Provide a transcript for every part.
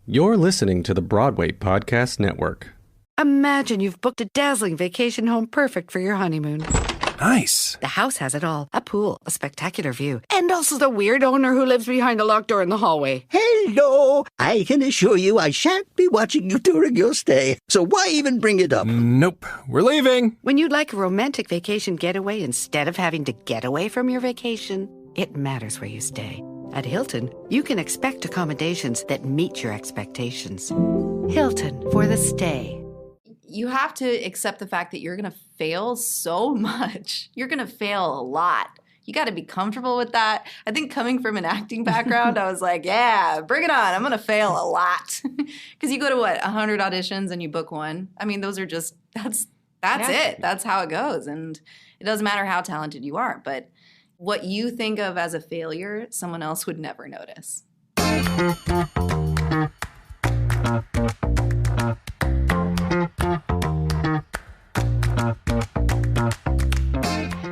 You're listening to the Broadway Podcast Network. Imagine you've booked a dazzling vacation home perfect for your honeymoon. Nice. The house has it all. A pool, a spectacular view, and also the weird owner who lives behind the locked door in the hallway. Hello! I can assure you I shan't be watching you during your stay, so why even bring it up? Nope. We're leaving. When you'd like a romantic vacation getaway instead of having to get away from your vacation, it matters where you stay. At Hilton, you can expect accommodations that meet your expectations. Hilton for the stay. You have to accept the fact that you're going to fail so much. You're going to fail a lot. You got to be comfortable with that. I think coming from an acting background, I was like, yeah, bring it on. I'm going to fail a lot. Because you go to, 100 auditions and you book one. I mean, those are just, that's it. That's how it goes. And it doesn't matter how talented you are. But what you think of as a failure, someone else would never notice.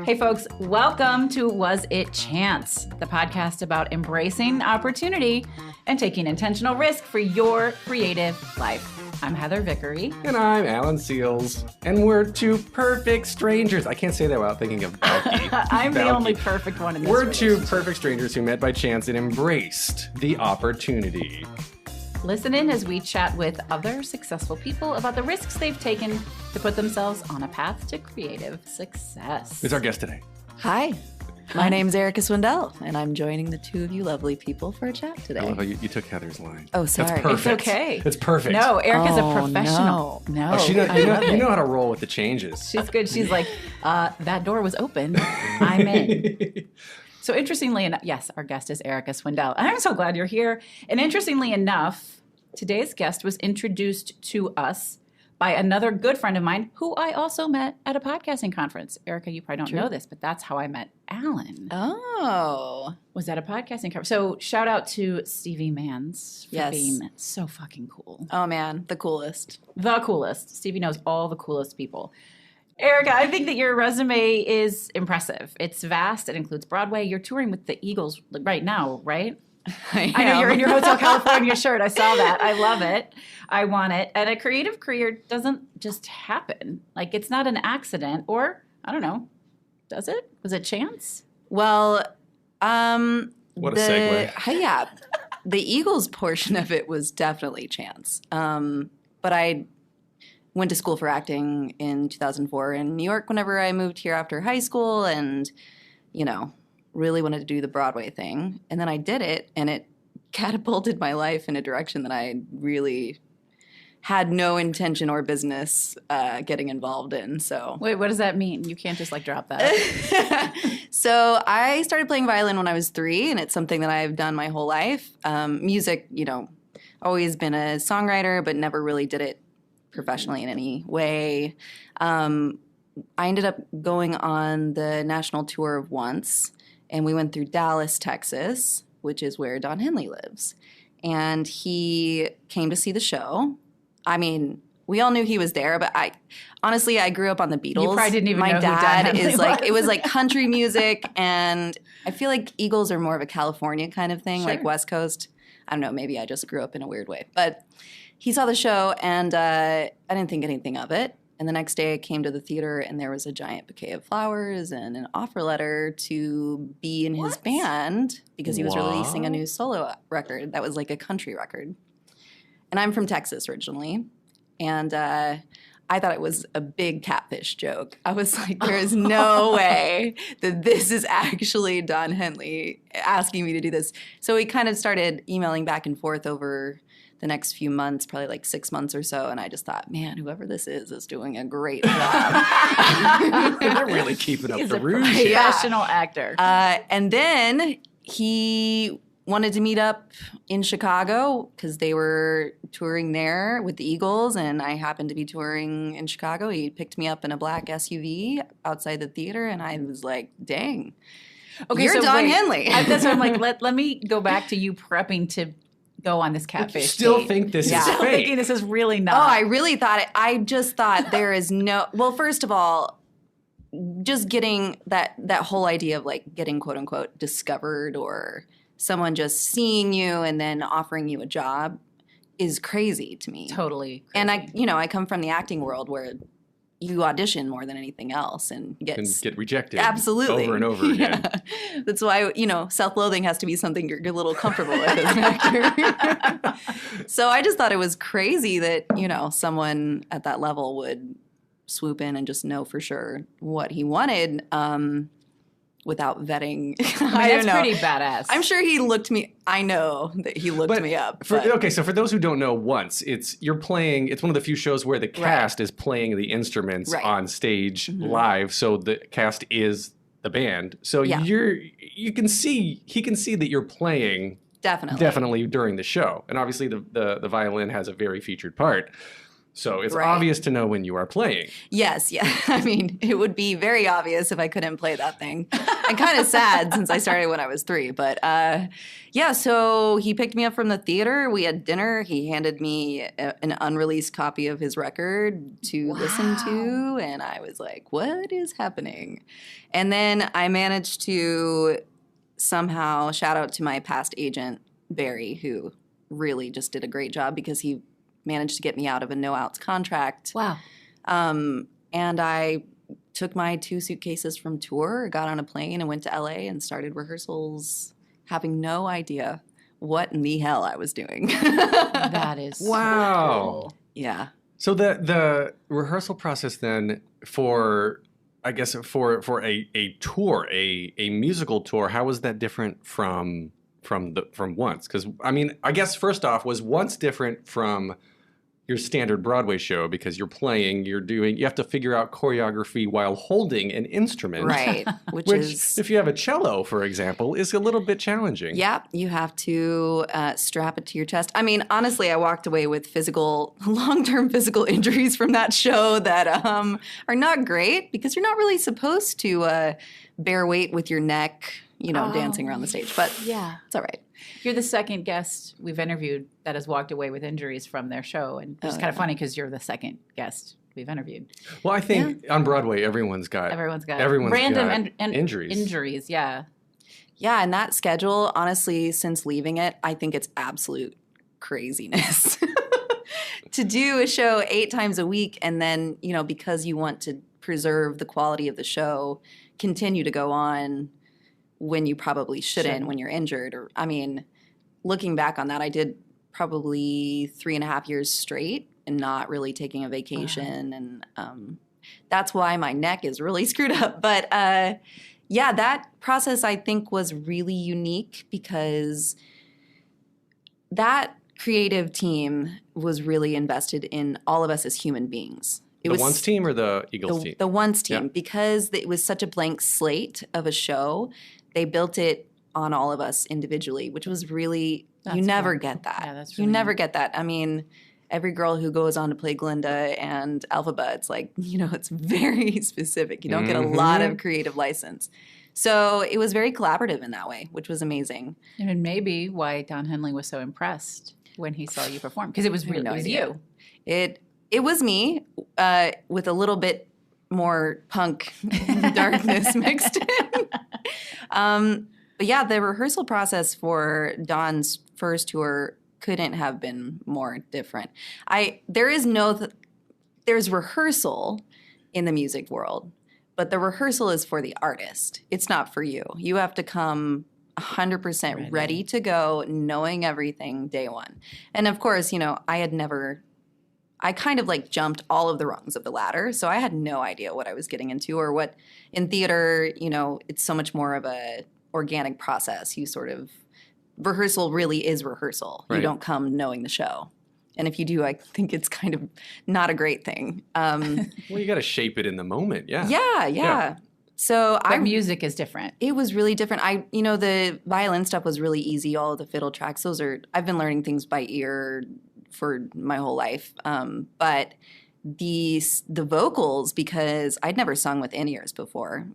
Hey folks, welcome to Was It Chance, the podcast about embracing opportunity and taking intentional risk for your creative life. I'm Heather Vickery. And I'm Alan Seals. And we're two perfect strangers. I can't say that without thinking of Balky. I'm the only perfect one in this We're two perfect strangers who met by chance and embraced the opportunity. Listen in as we chat with other successful people about the risks they've taken to put themselves on a path to creative success. Who's our guest today? Hi. My name's Erica Swindell, and I'm joining the two of you lovely people for a chat today. I love how you took Heather's line. Oh, sorry. That's perfect. It's okay. It's perfect. No, Erica's a professional. No. Oh, you know how to roll with the changes. She's good. She's like, that door was open. I'm in. So interestingly enough, yes, our guest is Erica Swindell. I'm so glad you're here. And interestingly enough, today's guest was introduced to us by another good friend of mine who I also met at a podcasting conference. Erica, you probably don't know this, but that's how I met Alan. Oh. Was at a podcasting conference. So shout out to Stevie Mans for being so fucking cool. Oh, man. The coolest. The coolest. Stevie knows all the coolest people. Erica, I think that your resume is impressive. It's vast. It includes Broadway. You're touring with the Eagles right now, right? I know you're in your Hotel California shirt. I saw that. I love it. I want it. And a creative career doesn't just happen. Like, it's not an accident. Or, I don't know, does it? Was it chance? Well, What a segue. Yeah. The Eagles portion of it was definitely chance. But I went to school for acting in 2004 in New York whenever I moved here after high school and, really wanted to do the Broadway thing. And then I did it, and it catapulted my life in a direction that I really had no intention or business getting involved in. So Wait, what does that mean? You can't just drop that. So I started playing violin when I was 3, and it's something that I've done my whole life. Music, always been a songwriter, but never really did it professionally in any way. I ended up going on the national tour of Once, and we went through Dallas, Texas, which is where Don Henley lives. And he came to see the show. I mean, we all knew he was there, but I grew up on the Beatles. You probably didn't even know My who Don dad Henley is was. it was like country music, and I feel like Eagles are more of a California kind of thing, like West Coast. I don't know, maybe I just grew up in a weird way. But he saw the show, and I didn't think anything of it. And the next day I came to the theater, and there was a giant bouquet of flowers and an offer letter to be in his band because he was releasing a new solo record that was like a country record. And I'm from Texas originally, and I thought it was a big catfish joke. I was like, there is no way that this is actually Don Henley asking me to do this. So we kind of started emailing back and forth over the next few months, probably like 6 months or so, and I just thought, man, whoever this is doing a great job. They're really keeping up the rouge. Professional actor. And then he wanted to meet up in Chicago because they were touring there with the Eagles, and I happened to be touring in Chicago. He picked me up in a black SUV outside the theater, and I was like, dang. Okay, you're Don Henley. That's what I'm like, let me go back to you prepping to go on this catfish You still date. think this is Still fake? thinking this is really not. Oh, I really thought it. I just thought there is no. Well, first of all, just getting that whole idea of like getting quote unquote discovered or someone just seeing you and then offering you a job is crazy to me. Totally crazy. And I come from the acting world where you audition more than anything else and get rejected absolutely over and over again. Yeah. That's why, self-loathing has to be something you're a little comfortable with as an actor. So I just thought it was crazy that, someone at that level would swoop in and just know for sure what he wanted without vetting. I don't know. That's pretty badass. I'm sure he looked me. I know that he looked me up. Okay, so for those who don't know, Once, it's one of the few shows where the cast is playing the instruments on stage live. So the cast is the band. So he can see that you're playing definitely during the show. And obviously the violin has a very featured part. So it's obvious to know when you are playing. Yes, yeah. I mean, it would be very obvious if I couldn't play that thing. And kind of sad since I started when I was 3. But so he picked me up from the theater. We had dinner. He handed me an unreleased copy of his record to listen to. And I was like, what is happening? And then I managed to somehow shout out to my past agent, Barry, who really just did a great job because he managed to get me out of a no-outs contract. Wow. And I took my 2 suitcases from tour, got on a plane, and went to LA and started rehearsals, having no idea what in the hell I was doing. That is so cool. Yeah. So the rehearsal process then for a tour, a musical tour, how was that different from Once? Because I guess first off, was Once different from your standard Broadway show because you have to figure out choreography while holding an instrument. Right. Which is, if you have a cello, for example, is a little bit challenging. Yeah, you have to strap it to your chest. I mean, honestly, I walked away with long-term physical injuries from that show that are not great because you're not really supposed to bear weight with your neck, dancing around the stage. But it's all right. You're the second guest we've interviewed that has walked away with injuries from their show. And it's kind of funny because you're the second guest we've interviewed. Well, I think on Broadway, everyone's got random injuries. Injuries, yeah. Yeah, and that schedule, honestly, since leaving it, I think it's absolute craziness. To do a show 8 times a week and then, because you want to preserve the quality of the show, continue to go on when you probably shouldn't when you're injured. Or, looking back on that, I did probably 3.5 years straight and not really taking a vacation. And that's why my neck is really screwed up. But that process I think was really unique because that creative team was really invested in all of us as human beings. The Once team or the Eagles team? The Once team, because it was such a blank slate of a show. They built it on all of us individually, which was really, you never get that. Yeah, that's really you never get that. Every girl who goes on to play Glinda and Elphaba, it's like, it's very specific. You don't get a lot of creative license. So it was very collaborative in that way, which was amazing. And maybe why Don Henley was so impressed when he saw you perform, because it was you. It was me with a little bit more punk darkness mixed in. But yeah, the rehearsal process for Don's first tour couldn't have been more different. There's rehearsal in the music world, but the rehearsal is for the artist. It's not for you. You have to come 100% ready to go, knowing everything day one. And of course, I kind of jumped all of the rungs of the ladder, so I had no idea what I was getting into or what in theater, it's so much more of a organic process. Rehearsal really is rehearsal. Right. You don't come knowing the show. And if you do, I think it's kind of not a great thing. Well, you got to shape it in the moment, yeah. Yeah. So music is different. It was really different. The violin stuff was really easy. All of the fiddle tracks, I've been learning things by ear for my whole life. But the vocals, because I'd never sung with in-ears before.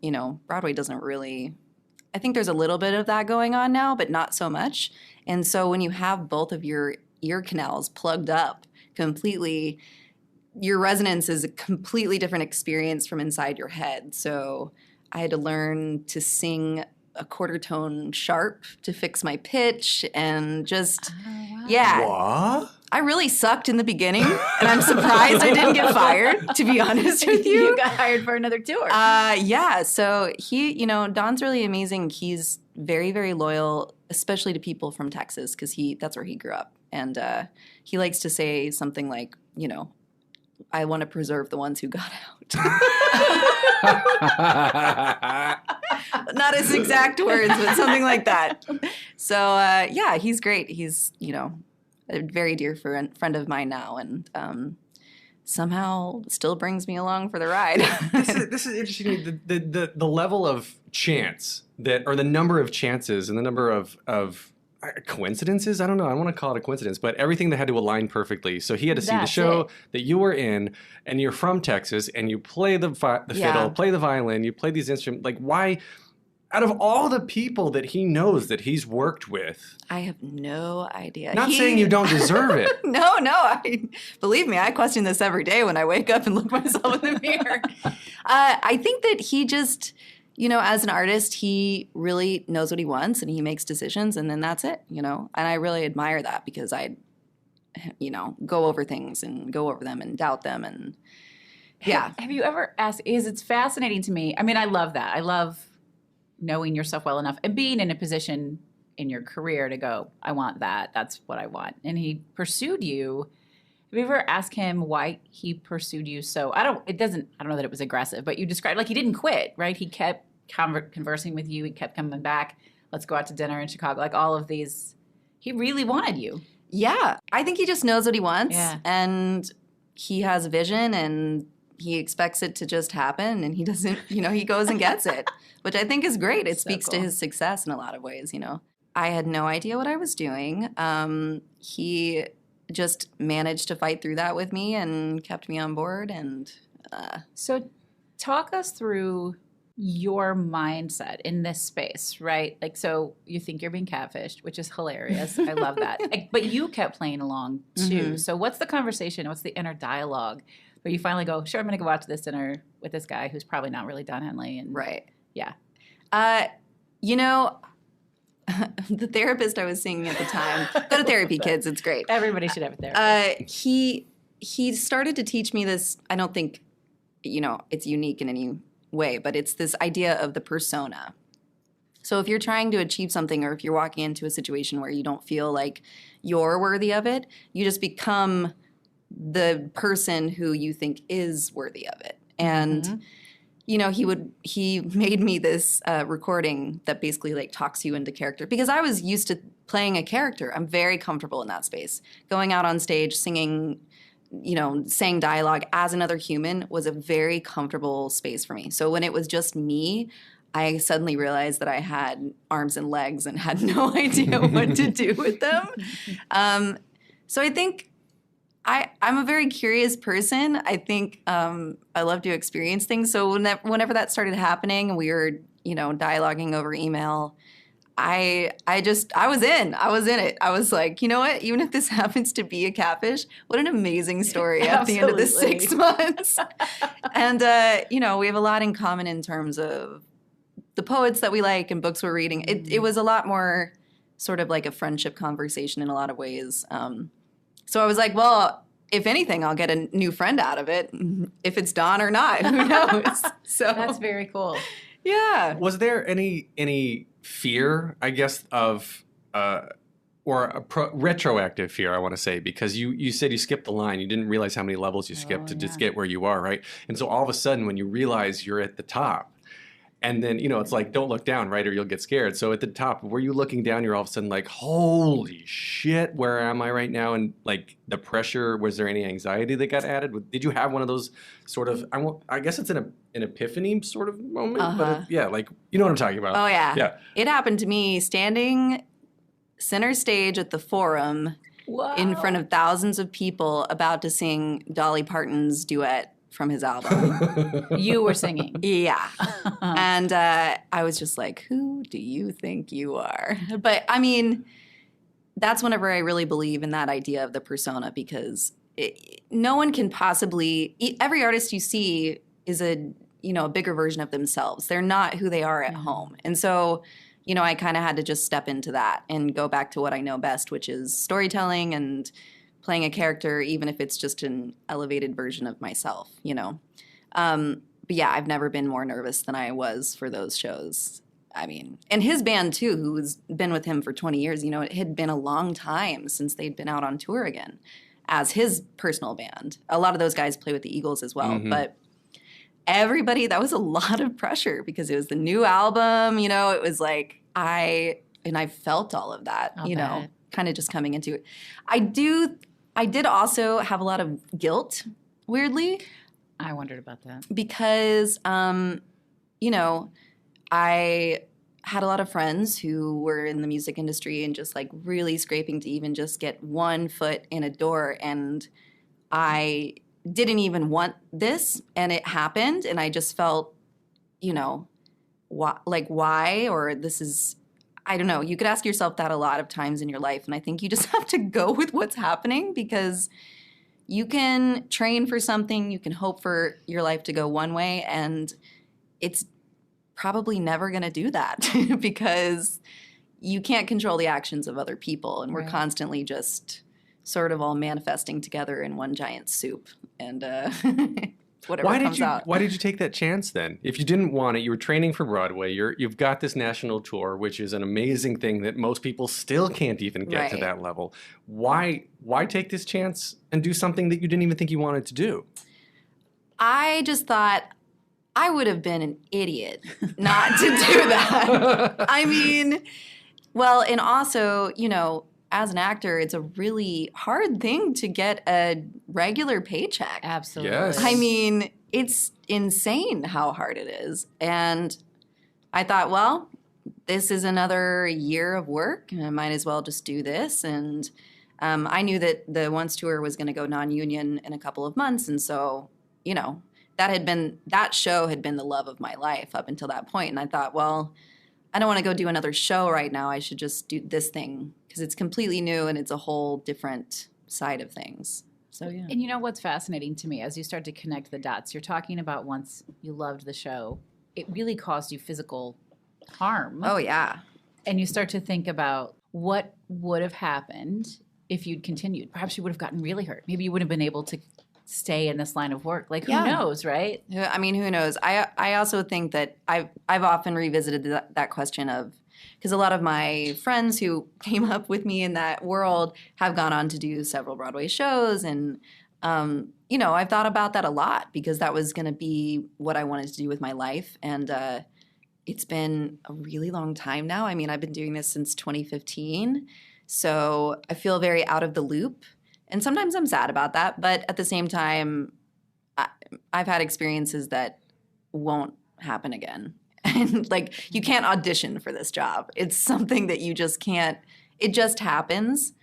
Broadway doesn't really, I think there's a little bit of that going on now, but not so much. And so when you have both of your ear canals plugged up completely, your resonance is a completely different experience from inside your head. So I had to learn to sing a quarter tone sharp to fix my pitch and just, What? I really sucked in the beginning, and I'm surprised I didn't get fired, to be honest with you. You got hired for another tour. Yeah, so Don's really amazing. He's very, very loyal, especially to people from Texas, because that's where he grew up. And he likes to say something like, I want to preserve the ones who got out. Not his exact words, but something like that. So, yeah, he's great. He's, a very dear friend of mine now, and somehow still brings me along for the ride. This is interesting. The level of chance or the number of chances and the number of coincidences. I don't know. I don't want to call it a coincidence, but everything that had to align perfectly. So he had to see the show that you were in, and you're from Texas, and you play the fiddle, play the violin, you play these instruments. Like, why? Out of all the people that he knows that he's worked with, I have no idea. Not saying you don't deserve it. No. Believe me, I question this every day when I wake up and look myself in the mirror. I think that he just, as an artist, he really knows what he wants and he makes decisions, and then that's it, And I really admire that because I, go over things and go over them and doubt them, and yeah. Have you ever asked? Because it's fascinating to me. I mean, I love that. I love knowing yourself well enough and being in a position in your career to go, I want that. That's what I want. And he pursued you. Have you ever asked him why he pursued you? So I don't know that it was aggressive, but you described like he didn't quit, right? He kept conversing with you. He kept coming back. Let's go out to dinner in Chicago. Like all of these, he really wanted you. Yeah. I think he just knows what he wants, and he has a vision, and he expects it to just happen, and he doesn't, he goes and gets it, which I think is great. It speaks to his success in a lot of ways, I had no idea what I was doing. He just managed to fight through that with me and kept me on board. And so talk us through your mindset in this space, right? Like, so you think you're being catfished, which is hilarious. I love that. But you kept playing along too. Mm-hmm. So what's the conversation? What's the inner dialogue where you finally go, sure, I'm going to go out to this dinner with this guy who's probably not really Don Henley? And right. Yeah. The therapist I was seeing at the time, go to therapy, kids. It's great. Everybody should have a therapist. He started to teach me this. I don't think, it's unique in any way, but it's this idea of the persona. So if you're trying to achieve something, or if you're walking into a situation where you don't feel like you're worthy of it, you just become the person who you think is worthy of it. And, he made me this recording that basically like talks you into character, because I was used to playing a character. I'm very comfortable in that space. Going out on stage, singing, saying dialogue as another human was a very comfortable space for me. So when it was just me, I suddenly realized that I had arms and legs and had no idea what to do with them. So I think I'm a very curious person. I think I love to experience things. So whenever that started happening and we were, dialoguing over email, I was in it. I was like, you know what? Even if this happens to be a catfish, what an amazing story at the end of the 6 months. And, we have a lot in common in terms of the poets that we like and books we're reading. It was a lot more sort of like a friendship conversation in a lot of ways. So I was like, well, if anything, I'll get a new friend out of it. If it's Don or not, who knows? So that's very cool. Yeah. Was there any fear, I guess, of or a retroactive fear, I want to say, because you said you skipped the line. You didn't realize how many levels you skipped to just get where you are, right? And so all of a sudden, when you realize you're at the top, and then, it's like, don't look down, right, or you'll get scared. So at the top, were you looking down, you're all of a sudden like, holy shit, where am I right now? And like the pressure, was there any anxiety that got added? Did you have one of those sort of, I guess it's an epiphany sort of moment? But like, you know what I'm talking about. Oh, yeah. Yeah. It happened to me standing center stage at the Forum in front of thousands of people about to sing Dolly Parton's duet from his album. You were singing. Yeah. And I was just like, who do you think you are? But I mean, that's whenever I really believe in that idea of the persona, because no one can possibly, every artist you see is a bigger version of themselves. They're not who they are at home. And so, I kind of had to just step into that and go back to what I know best, which is storytelling and playing a character, even if it's just an elevated version of myself, you know. But yeah, I've never been more nervous than I was for those shows. I mean, and his band too, who's been with him for 20 years, you know, it had been a long time since they'd been out on tour again as his personal band. A lot of those guys play with the Eagles as well, but everybody, that was a lot of pressure because it was the new album, you know, it was like I felt all of that, you know, kind of just coming into it. I did also have a lot of guilt, weirdly. I wondered about that. Because, you know, I had a lot of friends who were in the music industry and just like really scraping to even just get one foot in a door. And I didn't even want this, and it happened. And I just felt, you know, why? Or this is, I don't know. You could ask yourself that a lot of times in your life. And I think you just have to go with what's happening because you can train for something, you can hope for your life to go one way, and it's probably never going to do that because you can't control the actions of other people, and we're constantly just sort of all manifesting together in one giant soup, and whatever comes out. Why did you take that chance then? If you didn't want it, you were training for Broadway, you've got this national tour, which is an amazing thing that most people still can't even get to that level. Why take this chance and do something that you didn't even think you wanted to do? I just thought I would have been an idiot not to do that. I mean, well, and also, you know, as an actor, it's a really hard thing to get a regular paycheck. Absolutely. Yes. I mean, it's insane how hard it is. And I thought, well, this is another year of work. I might as well just do this. And I knew that the Once tour was going to go non-union in a couple of months. And so, you know, that show had been the love of my life up until that point. And I thought, well, I don't want to go do another show right now. I should just do this thing because it's completely new and it's a whole different side of things. So, yeah. And you know what's fascinating to me as you start to connect the dots, you're talking about once you loved the show, it really caused you physical harm. Oh, yeah. And you start to think about what would have happened if you'd continued. Perhaps you would have gotten really hurt. Maybe you wouldn't have been able to stay in this line of work. Like, who knows, right? I mean, who knows? I also think that I've often revisited that question of, because a lot of my friends who came up with me in that world have gone on to do several Broadway shows. And, you know, I've thought about that a lot because that was going to be what I wanted to do with my life. And it's been a really long time now. I mean, I've been doing this since 2015. So I feel very out of the loop. And sometimes I'm sad about that, but at the same time, I've had experiences that won't happen again. And like, you can't audition for this job. It's something that you just can't, it just happens.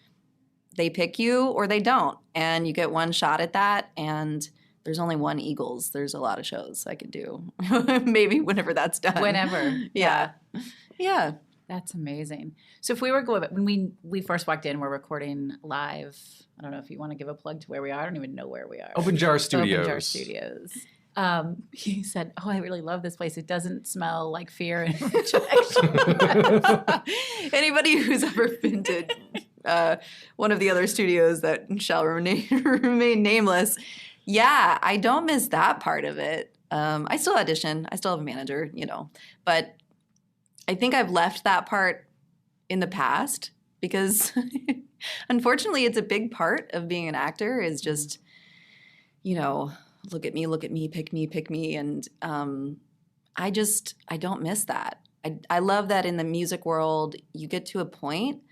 They pick you or they don't. And you get one shot at that. And there's only one Eagles. There's a lot of shows I could do. Maybe whenever that's done. Whenever. Yeah. Yeah. That's amazing. So if we were going, when we first walked in, we're recording live. I don't know if you want to give a plug to where we are. I don't even know where we are. Open Jar Studios. Open Jar Studios. He said, "Oh, I really love this place. It doesn't smell like fear and rejection." Anybody who's ever been to one of the other studios that shall remain nameless, yeah, I don't miss that part of it. I still audition. I still have a manager, you know, but I think I've left that part in the past because unfortunately it's a big part of being an actor is just, you know, look at me, pick me. And I don't miss that. I love that in the music world, you get to a point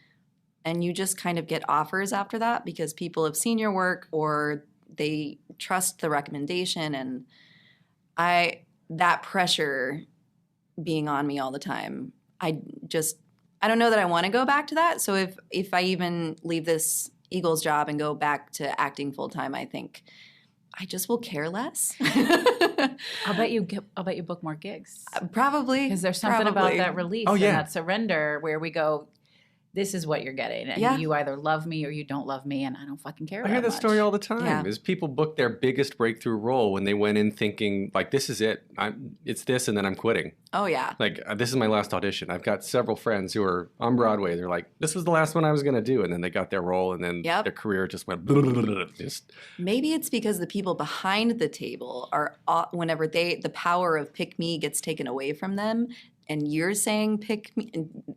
and you just kind of get offers after that because people have seen your work or they trust the recommendation. And that pressure being on me all the time, I don't know that I want to go back to that. So if I even leave this Eagles job and go back to acting full time, I think I just will care less. I'll bet you book more gigs. Probably. Because there's something about that release and that surrender where we go, this is what you're getting. And you either love me or you don't love me, and I don't fucking care. I hear that much. story all the time. Yeah. Is people book their biggest breakthrough role when they went in thinking, like, this is it. It's this, and then I'm quitting. Oh, yeah. Like, this is my last audition. I've got several friends who are on Broadway. They're like, this was the last one I was going to do. And then they got their role, and then their career just went just. Maybe it's because the people behind the table are, whenever the power of pick me gets taken away from them, and you're saying pick me,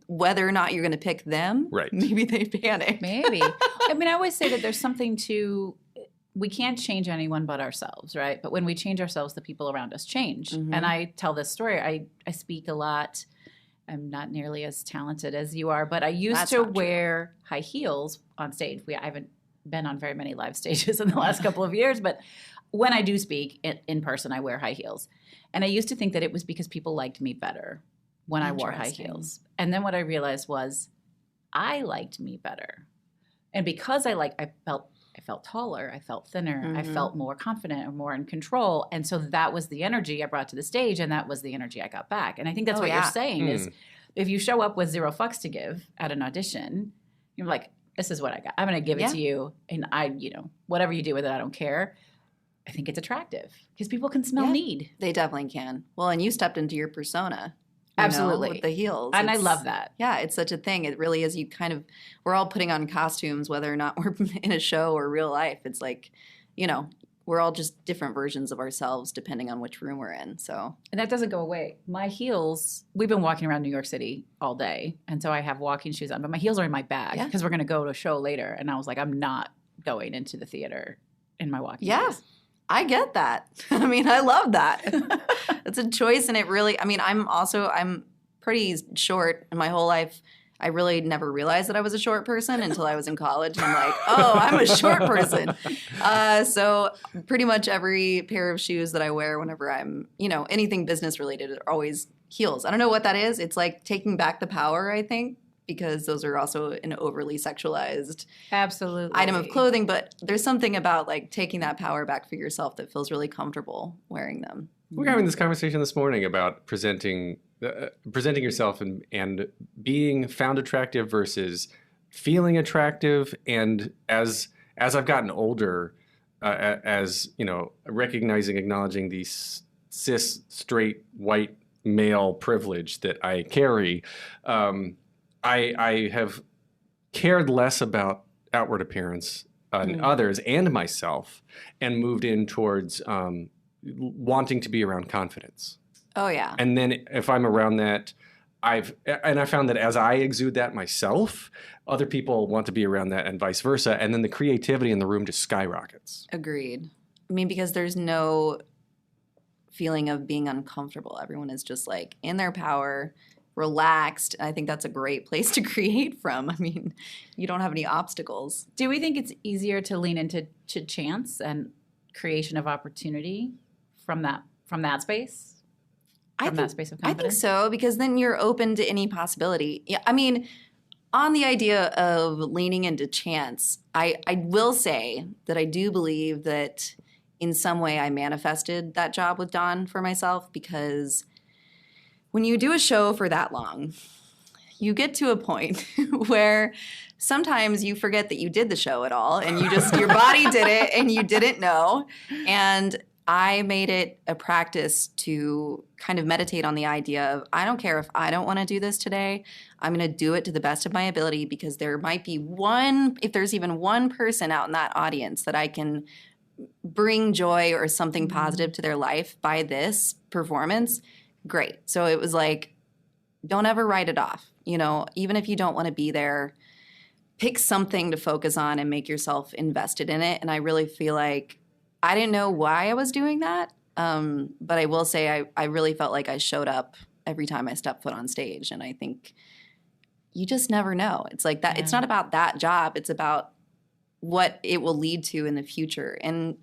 whether or not you're going to pick them, right? Maybe they panic. Maybe. I mean, I always say that there's something to, we can't change anyone but ourselves, right? But when we change ourselves, the people around us change. Mm-hmm. And I tell this story. I speak a lot. I'm not nearly as talented as you are, but I used to wear high heels on stage. I haven't been on very many live stages in the last couple of years, but when I do speak in person, I wear high heels. And I used to think that it was because people liked me better when I wore high heels. And then what I realized was I liked me better. And because I felt taller, I felt thinner, I felt more confident and more in control. And so that was the energy I brought to the stage, and that was the energy I got back. And I think that's what you're saying is if you show up with 0 fucks to give at an audition, you're like, this is what I got. I'm going to give it to you. And whatever you do with it, I don't care. I think it's attractive because people can smell need. They definitely can. Well, and you stepped into your persona. Absolutely. With the heels. And I love that. Yeah, it's such a thing. It really is. We're all putting on costumes, whether or not we're in a show or real life. It's like, we're all just different versions of ourselves depending on which room we're in. So, and that doesn't go away. My heels, we've been walking around New York City all day. And so I have walking shoes on, but my heels are in my bag because we're going to go to a show later. And I was like, I'm not going into the theater in my walking shoes. I get that. I mean, I love that. It's a choice, and it really, I'm pretty short in my whole life. I really never realized that I was a short person until I was in college. And I'm like, oh, I'm a short person. So pretty much every pair of shoes that I wear whenever I'm, anything business related are always heels. I don't know what that is. It's like taking back the power, I think, because those are also an overly sexualized item of clothing. But there's something about like taking that power back for yourself that feels really comfortable wearing them. We were having this conversation this morning about presenting yourself and being found attractive versus feeling attractive. And as I've gotten older, acknowledging the cis, straight, white male privilege that I carry, I have cared less about outward appearance in others and myself, and moved in towards wanting to be around confidence. Oh, yeah. And then if I'm around that, I found that as I exude that myself, other people want to be around that and vice versa. And then the creativity in the room just skyrockets. Agreed. I mean, because there's no feeling of being uncomfortable. Everyone is just like in their power, relaxed. I think that's a great place to create from. I mean, you don't have any obstacles. Do we think it's easier to lean into chance and creation of opportunity from that space? That space of confidence? I think so, because then you're open to any possibility. Yeah, I mean, on the idea of leaning into chance, I will say that I do believe that in some way I manifested that job with Don for myself, because when you do a show for that long, you get to a point where sometimes you forget that you did the show at all, and your body did it and you didn't know. And I made it a practice to kind of meditate on the idea of, I don't care if I don't want to do this today. I'm going to do it to the best of my ability, because there might be if there's even one person out in that audience that I can bring joy or something positive to their life by this performance, great. So it was like, don't ever write it off. Even if you don't want to be there, pick something to focus on and make yourself invested in it. And I really feel like I didn't know why I was doing that, but I will say I really felt like I showed up every time I stepped foot on stage. And I think you just never know. It's like that. Yeah. It's not about that job. It's about what it will lead to in the future. And,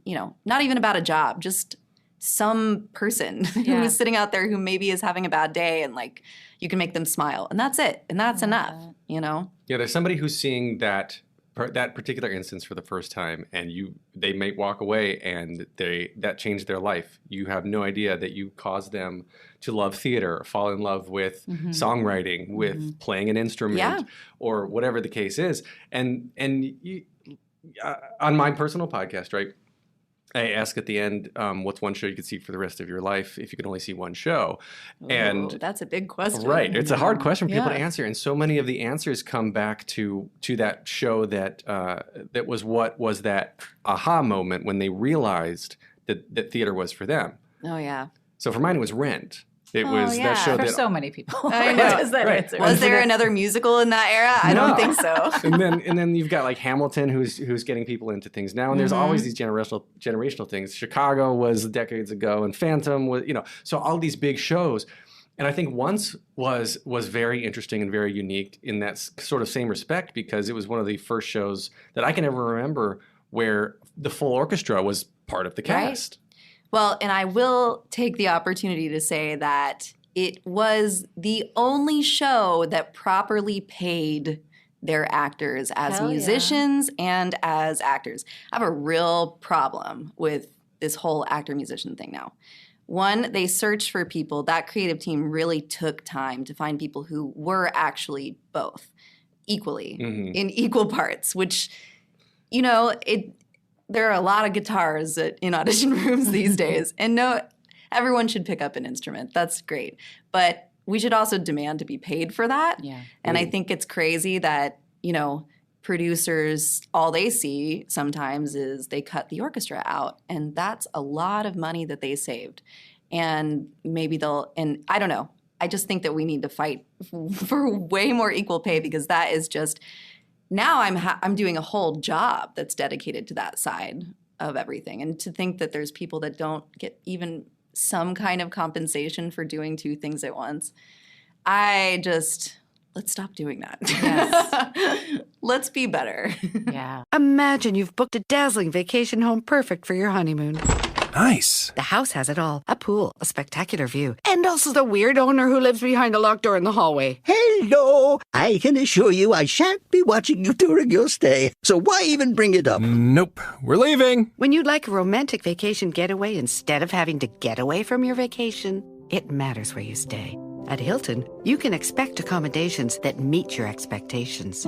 not even about a job, just some person who is sitting out there who maybe is having a bad day, and like you can make them smile. And that's it. And that's enough, Yeah, there's somebody who's seeing that that particular instance for the first time, and they may walk away and that changed their life. You have no idea that you caused them to love theater, fall in love with songwriting, with playing an instrument, or whatever the case is. And on my personal podcast, right, I ask at the end, what's one show you could see for the rest of your life if you could only see one show? And that's a big question. Right. It's a hard question for people to answer. And so many of the answers come back to that show that was that aha moment when they realized that theater was for them. Oh, yeah. So for mine, it was Rent. It was that show for that so many people. I know. Was there another musical in that era? I don't think so. and then you've got like Hamilton, who's getting people into things now, and there's always these generational things. Chicago was decades ago, and Phantom was, so all these big shows. And I think Once was very interesting and very unique in that sort of same respect, because it was one of the first shows that I can ever remember where the full orchestra was part of the cast. Right. Well, and I will take the opportunity to say that it was the only show that properly paid their actors as musicians and as actors. I have a real problem with this whole actor-musician thing now. One, they searched for people. That creative team really took time to find people who were actually both equally in equal parts, which, there are a lot of guitars in audition rooms these days. And everyone should pick up an instrument. That's great. But we should also demand to be paid for that. Yeah. And I think it's crazy that, producers, all they see sometimes is they cut the orchestra out. And that's a lot of money that they saved. And maybe and I don't know. I just think that we need to fight for way more equal pay, because that is just... Now I'm doing a whole job that's dedicated to that side of everything. And to think that there's people that don't get even some kind of compensation for doing two things at once, let's stop doing that. Yes. Let's be better. Yeah. Imagine you've booked a dazzling vacation home perfect for your honeymoon. Nice. The house has it all. A pool, a spectacular view, and also the weird owner who lives behind a locked door in the hallway. Hello! I can assure you I shan't be watching you during your stay, so why even bring it up? Nope. We're leaving. When you'd like a romantic vacation getaway instead of having to get away from your vacation, it matters where you stay. At Hilton, you can expect accommodations that meet your expectations.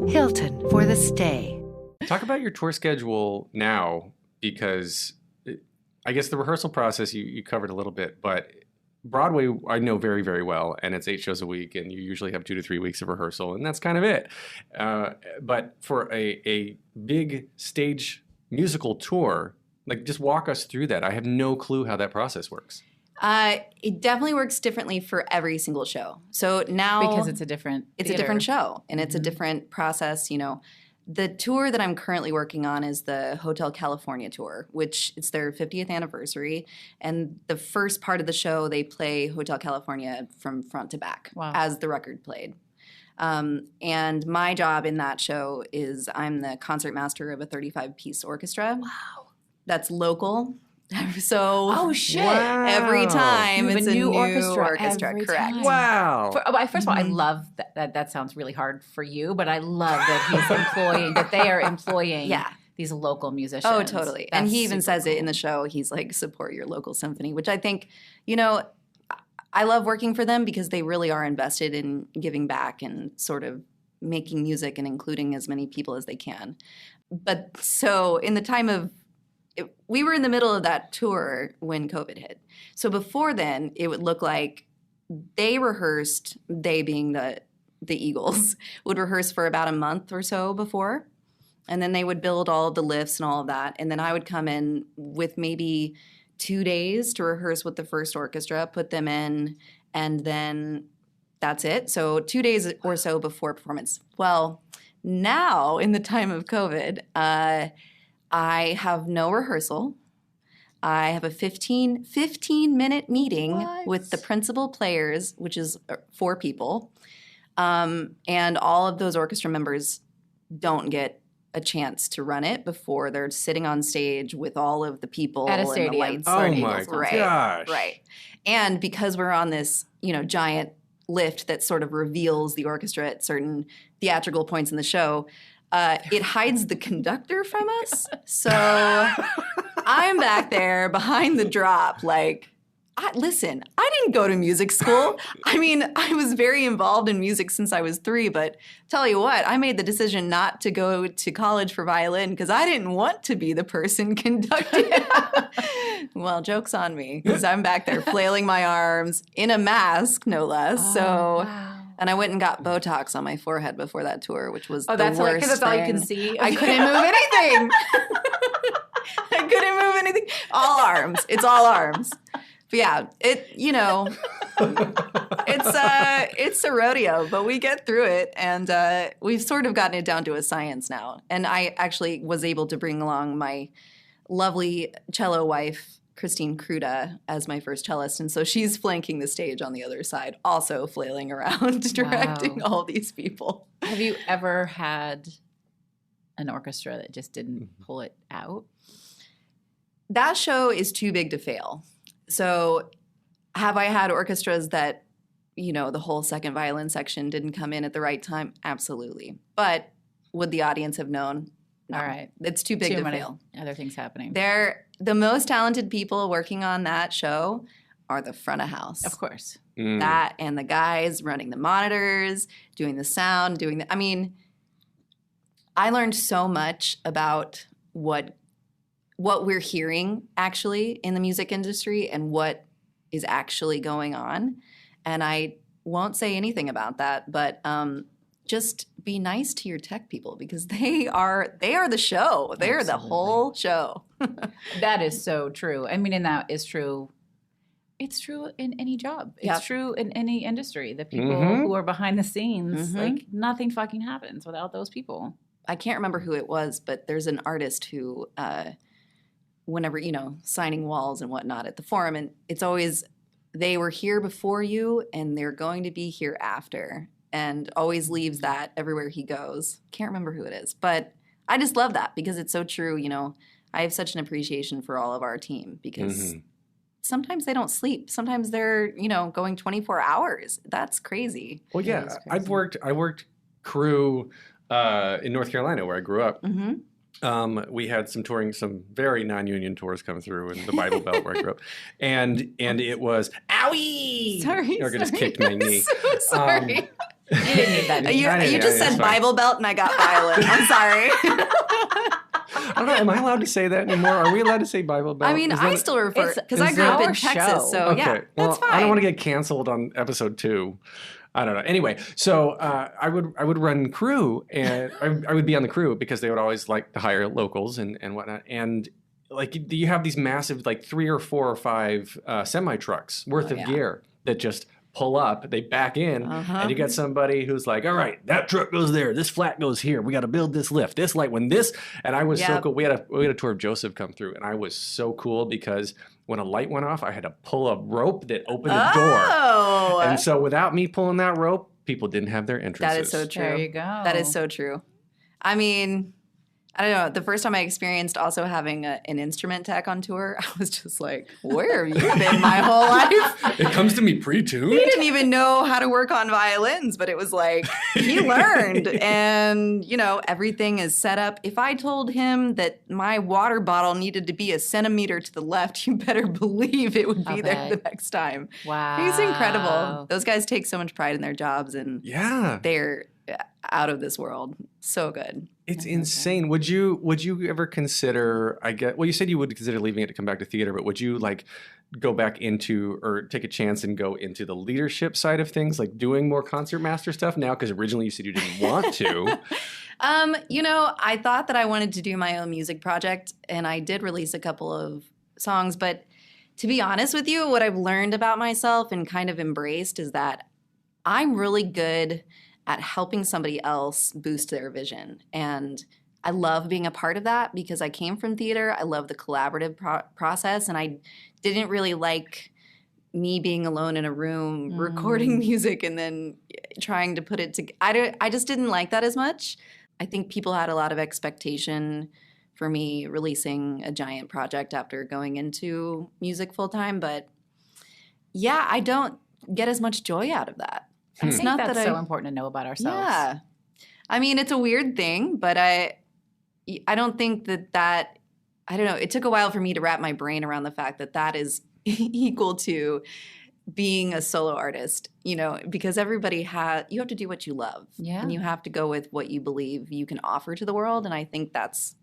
Hilton for the stay. Talk about your tour schedule now, because I guess the rehearsal process you covered a little bit, but Broadway I know very, very well, and it's 8 shows a week, and you usually have 2 to 3 weeks of rehearsal, and that's kind of it. But for a big stage musical tour, just walk us through that. I have no clue how that process works. It definitely works differently for every single show. So now... Because it's a different theater. It's a different show, and it's a different process, The tour that I'm currently working on is the Hotel California tour, which it's their 50th anniversary. And the first part of the show, they play Hotel California from front to back as the record played. And my job in that show is I'm the concertmaster of a 35-piece orchestra. Wow. That's local. So every time it's a new orchestra correct. Time. Wow. First of all, I love that. That sounds really hard for you, but I love that they are employing these local musicians. Oh, totally. That's and he even says it in the show. He's like, support your local symphony, which I think, I love working for them because they really are invested in giving back and sort of making music and including as many people as they can. But so in the time of we were in the middle of that tour when COVID hit. So before then, it would look like they being the Eagles, would rehearse for about a month or so before. And then they would build all of the lifts and all of that. And then I would come in with maybe 2 days to rehearse with the first orchestra, put them in, and then that's it. So 2 days or so before performance. Well, now in the time of COVID, I have no rehearsal. I have a 15-minute meeting with the principal players, which is 4 people. And all of those orchestra members don't get a chance to run it before they're sitting on stage with all of the people at a and stadium. the lights. Oh my gosh. Right. And because we're on this, giant lift that sort of reveals the orchestra at certain theatrical points in the show, it hides the conductor from us. So I'm back there behind the drop like, listen, I didn't go to music school. I mean, I was very involved in music since I was 3, but tell you what, I made the decision not to go to college for violin because I didn't want to be the person conducting. Well, joke's on me because I'm back there flailing my arms in a mask, no less. Wow. And I went and got Botox on my forehead before that tour, which was the worst thing. Because that's all you can see? I couldn't move anything. I couldn't move anything. All arms. It's all arms. But yeah, it's a rodeo, but we get through it, and we've sort of gotten it down to a science now. And I actually was able to bring along my lovely cello wife, Christine Kruda, as my first cellist, and so she's flanking the stage on the other side, also flailing around, directing all these people. Have you ever had an orchestra that just didn't pull it out? That show is too big to fail. So have I had orchestras that, the whole second violin section didn't come in at the right time? Absolutely. But would the audience have known? No. All right. It's too big to fail. Other things happening. The most talented people working on that show are the front of house. Of course. That and the guys running the monitors, doing the sound, I learned so much about what we're hearing actually in the music industry and what is actually going on. And I won't say anything about that, but just be nice to your tech people because they are the show. They're the whole show. That is so true. I mean, and that is true. It's true in any job. It's true in any industry. The people who are behind the scenes, like nothing fucking happens without those people. I can't remember who it was, but there's an artist who whenever, signing walls and whatnot at the Forum. And it's always, they were here before you and they're going to be here after. And always leaves that everywhere he goes. Can't remember who it is. But I just love that because it's so true. I have such an appreciation for all of our team because sometimes they don't sleep. Sometimes they're, going 24 hours. That's crazy. Well, yeah. I worked crew in North Carolina where I grew up. We had some very non-union tours come through in the Bible Belt where I grew up. And it was, owie! Sorry. Erica just kicked my knee. So sorry. You didn't need that. You just said Bible Belt and I got violin. I'm sorry. I don't know. Am I allowed to say that anymore? Are we allowed to say Bible Belt? I mean, I still refer, because I grew up in Texas, so okay. Yeah, well, that's fine. I don't want to get canceled on episode 2. I don't know. Anyway, so I would run crew, and I would be on the crew because they would always like to hire locals and whatnot. And like you have these massive, like 3 or 4 or 5 semi trucks worth of gear that just pull up, they back in, and you got somebody who's like, all right, that truck goes there, this flat goes here, we got to build this lift, this light, when this, and I was so cool. We had a tour of Joseph come through, and I was so cool because when a light went off, I had to pull a rope that opened the door. And so without me pulling that rope, people didn't have their entrances. That is so true. There you go. That is so true. I mean, I don't know. The first time I experienced also having an instrument tech on tour, I was just like, where have you been my whole life? It comes to me pre-tuned. He didn't even know how to work on violins, but it was like, he learned. And, everything is set up. If I told him that my water bottle needed to be a centimeter to the left, you better believe it would be there the next time. Wow. He's incredible. Those guys take so much pride in their jobs, and they're out of this world. So good. It's insane. Would you ever consider, you said you would consider leaving it to come back to theater, but would you go back into or take a chance and go into the leadership side of things, like doing more Concertmaster stuff now? Because originally you said you didn't want to. I thought that I wanted to do my own music project, and I did release a couple of songs, but to be honest with you, what I've learned about myself and kind of embraced is that I'm really good at helping somebody else boost their vision. And I love being a part of that because I came from theater. I love the collaborative process, and I didn't really like me being alone in a room recording music and then trying to put it together. I just didn't like that as much. I think people had a lot of expectation for me releasing a giant project after going into music full time, but yeah, I don't get as much joy out of that. I think that's so important to know about ourselves. Yeah. I mean, it's a weird thing, but I don't think that I don't know. It took a while for me to wrap my brain around the fact that that is equal to being a solo artist, because everybody you have to do what you love. Yeah. And you have to go with what you believe you can offer to the world. And I think that's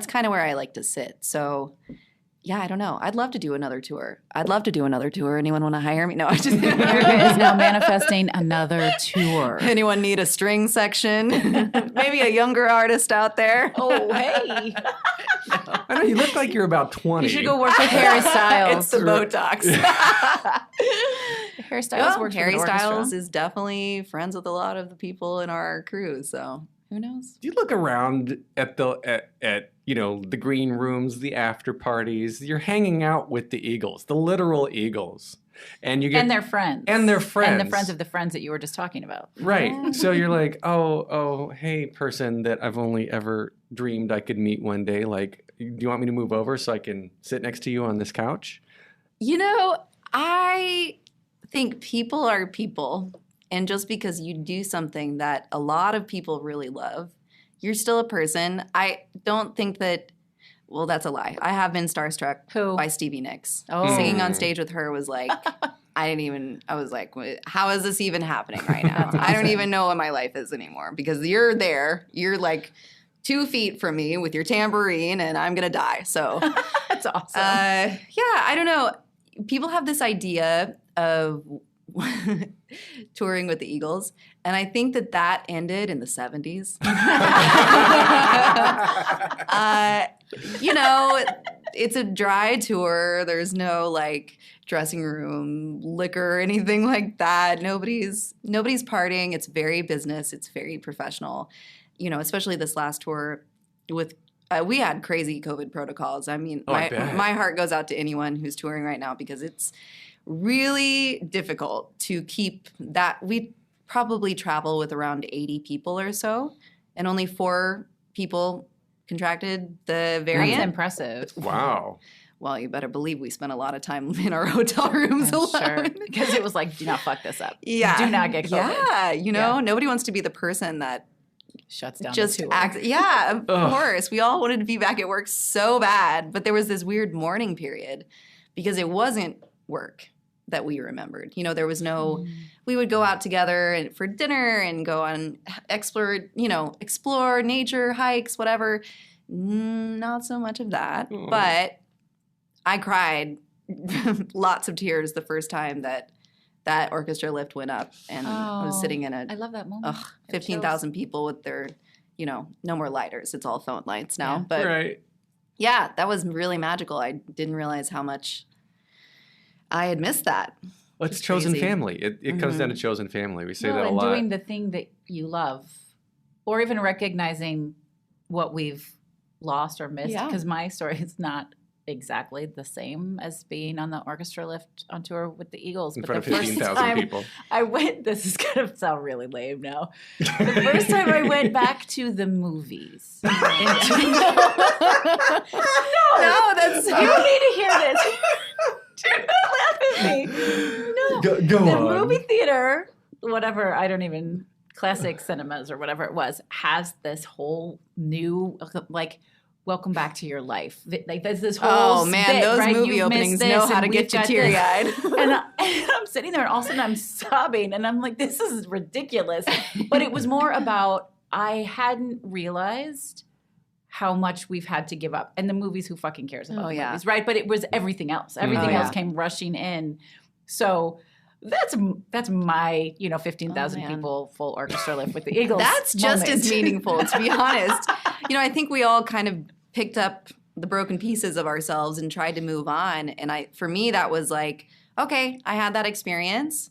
kind of where I like to sit. So yeah, I don't know. I'd love to do another tour. Anyone want to hire me? No, I just Erica is now manifesting another tour. Anyone need a string section? Maybe a younger artist out there. Oh, hey. I know you look like you're about 20. You should go work with Harry Styles. It's the Botox. Harry Styles works Harry with an orchestra. Styles is definitely friends with a lot of the people in our crew, so who knows? Do you look around at the green rooms, the after parties? You're hanging out with the Eagles, the literal Eagles. And their friends. And their friends. And the friends of the friends that you were just talking about. Right. So you're like, oh, hey, person that I've only ever dreamed I could meet one day. Like, do you want me to move over so I can sit next to you on this couch? I think people are people. And just because you do something that a lot of people really love, you're still a person. I don't think that, well, that's a lie. I have been starstruck by Stevie Nicks. Oh. Singing on stage with her was like, I was like, how is this even happening right now? I don't even know what my life is anymore because you're there. You're like 2 feet from me with your tambourine and I'm going to die. So that's awesome. I don't know. People have this idea of touring with the Eagles, and I think that ended in the 70s. It's a dry tour. There's no like dressing room liquor or anything like that. Nobody's partying. It's very business. It's very professional. Especially this last tour with we had crazy COVID protocols. I mean, my heart goes out to anyone who's touring right now because it's really difficult to keep that. We probably travel with around 80 people or so, and only 4 people contracted the variant. That's impressive. Wow. Well, you better believe we spent a lot of time in our hotel rooms alone. Sure. Because it was like, do not fuck this up. Yeah. Do not get COVID. Yeah, nobody wants to be the person that shuts down just the tour. acts. Yeah, of course. We all wanted to be back at work so bad, but there was this weird mourning period because it wasn't work that we remembered. There was no, we would go out together for dinner and go on explore nature, hikes, whatever. Not so much of that. But I cried lots of tears the first time that orchestra lift went up and I was sitting in I love that moment. 15,000 people with their, no more lighters. It's all phone lights now. Yeah. But right. Yeah, that was really magical. I didn't realize how much I had missed that. Well, it's chosen family. It comes down to chosen family. We say that a lot. And doing the thing that you love, or even recognizing what we've lost or missed. Because my story is not exactly the same as being on the orchestra lift on tour with the Eagles. In but front of the first 15,000 time people. I went, this is going to sound really lame now. The first time I went back to the movies. No, that's... You don't need to hear this. Do not laugh at me. No. Go the on. movie theater, whatever, classic cinemas or whatever it was, has this whole new, like, welcome back to your life. Like, there's this whole spit, those right? movie openings know how to get you teary-eyed. And I'm sitting there and all of a sudden I'm sobbing and I'm like, this is ridiculous. But it was more about, I hadn't realized how much we've had to give up. And the movies, who fucking cares about the movies, right? But it was everything else. Everything else came rushing in. So that's my, 15,000 people full orchestra lift with the Eagles. That's just as meaningful, to be honest. I think we all kind of picked up the broken pieces of ourselves and tried to move on. And for me, that was like, okay, I had that experience.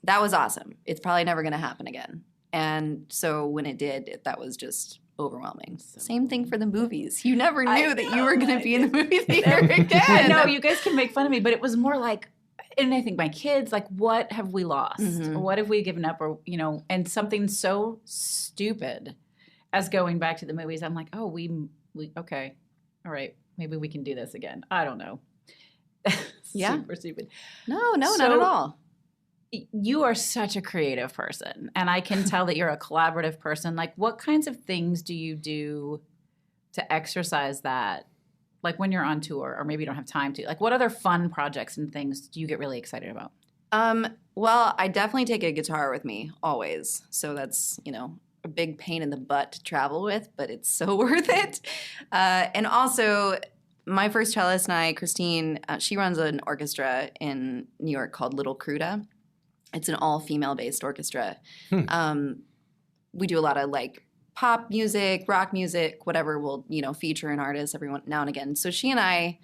That was awesome. It's probably never going to happen again. And so when it did, that was just overwhelming. Same thing for the movies. You never knew that you were going to be in the movie theater again. I know, you guys can make fun of me, but it was more like, and I think my kids, like, what have we lost? Mm-hmm. Or what have we given up? Or, and something so stupid as going back to the movies. I'm like, oh, we okay. All right. Maybe we can do this again. I don't know. Yeah. Super stupid. No, not at all. You are such a creative person, and I can tell that you're a collaborative person. Like, what kinds of things do you do to exercise that? Like when you're on tour, or maybe you don't have time to. Like, what other fun projects and things do you get really excited about? Well, I definitely take a guitar with me always. So that's, a big pain in the butt to travel with, but it's so worth it. And also, my first cellist and I, Christine, she runs an orchestra in New York called Little Cruda. It's an all-female-based orchestra. We do a lot of, like, pop music, rock music, whatever. We'll, feature an artist every now and again. So she and I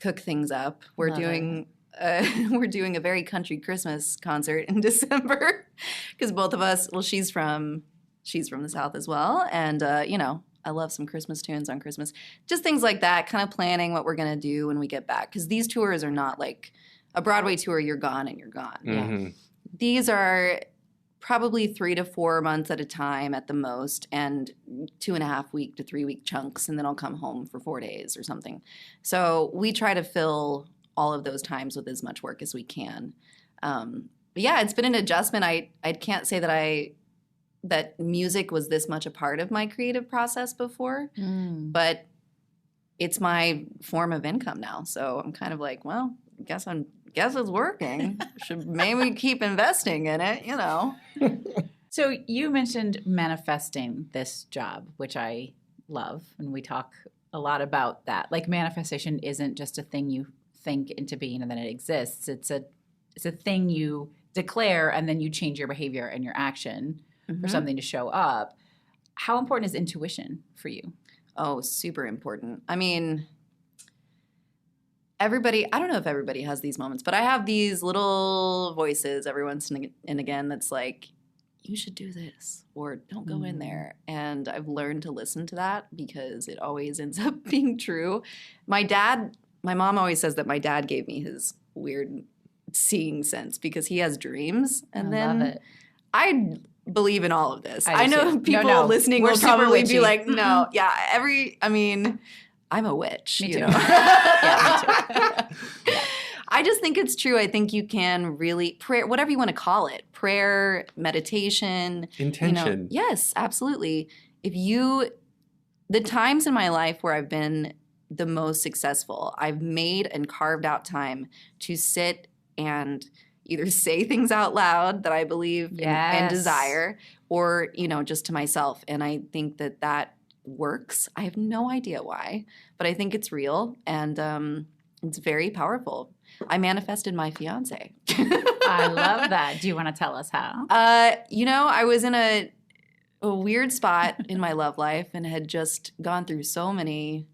cook things up. We're doing a very country Christmas concert in December because both of us. Well, she's from the South as well, and I love some Christmas tunes on Christmas. Just things like that. Kind of planning what we're gonna do when we get back because these tours are not like a Broadway tour. You're gone and you're gone. Mm-hmm. These are probably 3 to 4 months at a time at the most, and 2.5 week to 3 week chunks, and then I'll come home for 4 days or something. So we try to fill all of those times with as much work as we can. But yeah, it's been an adjustment. I can't say that music was this much a part of my creative process before, but it's my form of income now. So I'm kind of like, well, guess it's working. Should maybe keep investing in it, So you mentioned manifesting this job, which I love, and we talk a lot about that. Like, manifestation isn't just a thing you think into being and then it exists. It's a thing you declare and then you change your behavior and your action for something to show up. How important is intuition for you? Oh, super important. I mean, I don't know if everybody has these moments, but I have these little voices every once and again that's like, you should do this or don't go in there. And I've learned to listen to that because it always ends up being true. My mom always says that my dad gave me his weird seeing sense because he has dreams. And love it. I believe in all of this. I know too. people No. listening We're will super probably witchy. be like, no, yeah, I'm a witch. Me too. Yeah, me too. I just think it's true. I think you can really prayer, whatever you want to call it, prayer, meditation, Intention. Yes, absolutely. The times in my life where I've been the most successful, I've made and carved out time to sit and either say things out loud that I believe and desire, or just to myself. And I think that works. I have no idea why, but I think it's real and it's very powerful. I manifested my fiance. I love that. Do you want to tell us how? I was in a weird spot in my love life and had just gone through so many.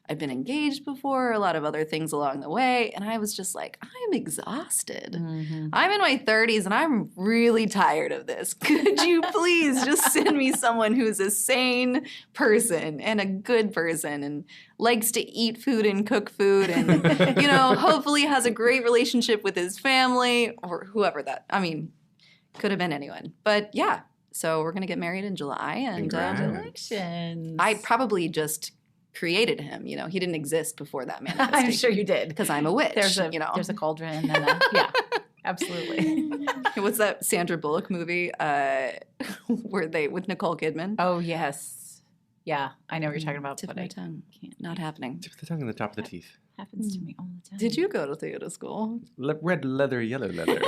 I'd been engaged before, a lot of other things along the way, and I was just like, I'm exhausted. I'm in my 30s, and I'm really tired of this. Could you please just send me someone who's a sane person and a good person and likes to eat food and cook food and, hopefully has a great relationship with his family or whoever could have been anyone. But yeah, so we're going to get married in July. And Congratulations. I probably just created him. He didn't exist before that manifestation. I'm sure you did. Because I'm a witch. There's a cauldron and yeah, absolutely. What's that Sandra Bullock movie with Nicole Kidman? Oh, yes. Yeah, I know what you're talking about. Tip of my tongue. Not happening. Tip of the tongue and the top of the teeth. Happens to me all the time. Did you go to theater school? Red leather, yellow leather.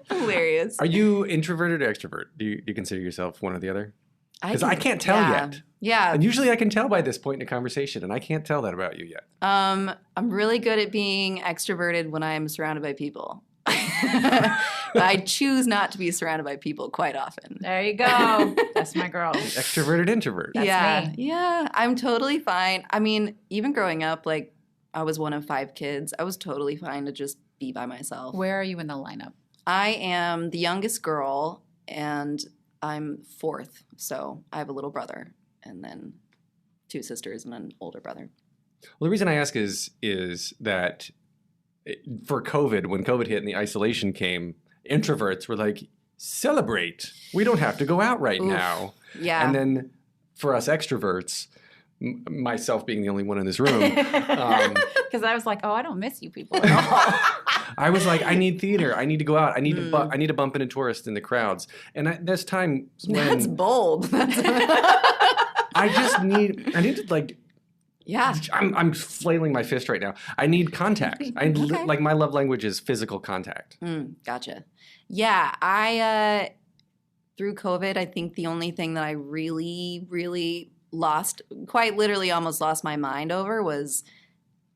Hilarious. Are you introverted or extrovert? Do you consider yourself one or the other? Because I can't tell yet. Yeah. And usually I can tell by this point in a conversation, and I can't tell that about you yet. I'm really good at being extroverted when I'm surrounded by people. But I choose not to be surrounded by people quite often. There you go. That's my girl. Extroverted introvert. That's me. Yeah, I'm totally fine. I mean, even growing up, like, I was one of 5 kids. I was totally fine to just be by myself. Where are you in the lineup? I am the youngest girl, and I'm 4th. So I have a little brother, and then 2 sisters and an older brother. Well, the reason I ask is that for COVID, when COVID hit and the isolation came, introverts were like, celebrate. We don't have to go out right now. Yeah. And then for us extroverts, myself being the only one in this room, Because I was like, oh, I don't miss you people at all. I was like, I need theater. I need to go out. I need to bump into tourists in the crowds. And there's times when That's bold. I need to like. Yeah. I'm flailing my fist right now. I need contact. Okay. Like my love language is physical contact. Gotcha. Yeah, I through COVID, I think the only thing that I really, really lost, quite literally almost lost my mind over was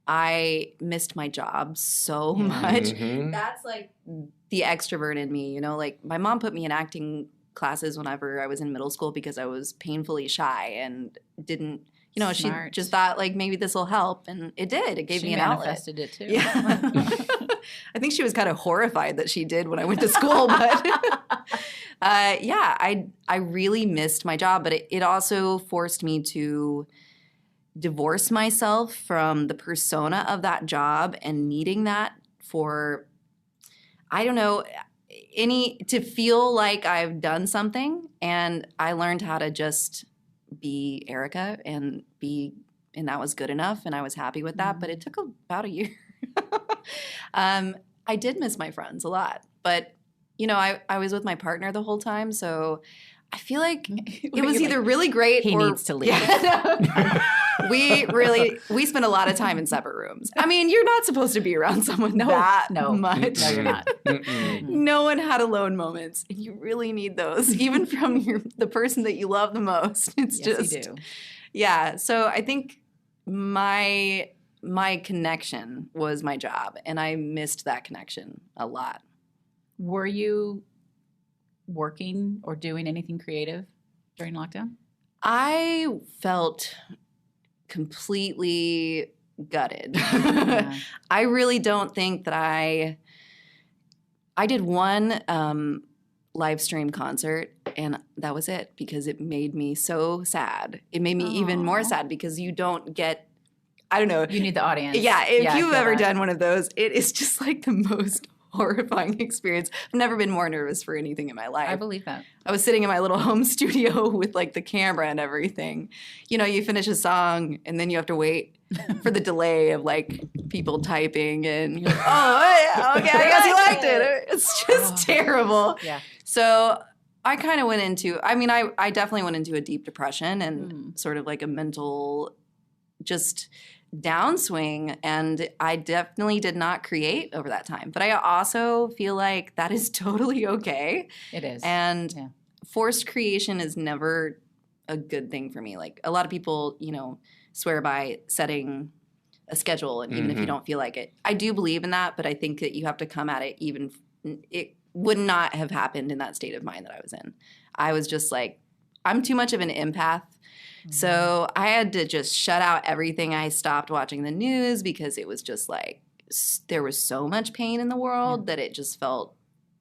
I missed my job so much. Mm-hmm. That's like the extrovert in me, you know, like my mom put me in acting classes whenever I was in middle school because I was painfully shy and didn't, you know, Smart. she just thought like maybe this will help, and it did. It gave me an outlet. She manifested it too. Yeah. I think she was kind of horrified that she did when I went to school, but yeah, I really missed my job, but it also forced me to divorce myself from the persona of that job and needing that for, I don't know, to feel like I've done something. And I learned how to just be Erica and that was good enough, and I was happy with that. But it took about a year. I did miss my friends a lot, but you know, I was with my partner the whole time, so I feel like it was either really great he or needs to leave. Yeah, we spent a lot of time in separate rooms. I mean, you're not supposed to be around someone that much. No, you're not. No one had alone moments, and you really need those, even from the person that you love the most. It's Yes, you do. Yeah. So I think my connection was my job, and I missed that connection a lot. Were you working or doing anything creative during lockdown? I felt completely gutted. Yeah. I really don't think that I did one live stream concert, and that was it, because it made me so sad. It made me even more sad because you don't get, I don't know. You need the audience. Yeah, if I you've feel ever that. done one of those, it is just like the most horrifying experience. I've never been more nervous for anything in my life. I believe that. I was sitting in my little home studio with like the camera and everything. You know, you finish a song and then you have to wait for the delay of like people typing, and you're like, oh, yeah, okay, I guess you liked it. It's just terrible. Yeah. So I kind of went into, I definitely went into a deep depression and sort of like a mental just downswing, and I definitely did not create over that time. But I also feel like that is totally okay. It is. And forced creation is never a good thing for me. Like a lot of people, you know, swear by setting a schedule, and even if you don't feel like it. I do believe in that, but I think that you have to come at it it would not have happened in that state of mind that I was in. I was just like, I'm too much of an empath. So I had to just shut out everything. I stopped watching the news because it was just like there was so much pain in the world that it just felt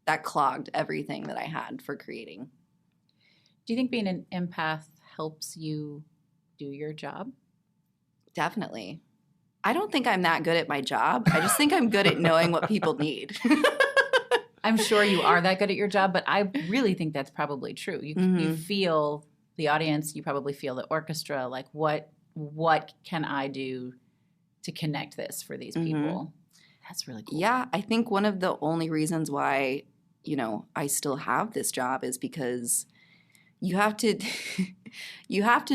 that clogged everything that I had for creating. Do you think being an empath helps you do your job? Definitely. I don't think I'm that good at my job. I just think I'm good at knowing what people need. I'm sure you are that good at your job, but I really think that's probably true. You feel the audience, you probably feel the orchestra, like what can I do to connect this for these people? That's really cool. Yeah, I think one of the only reasons why, you know, I still have this job is because you have to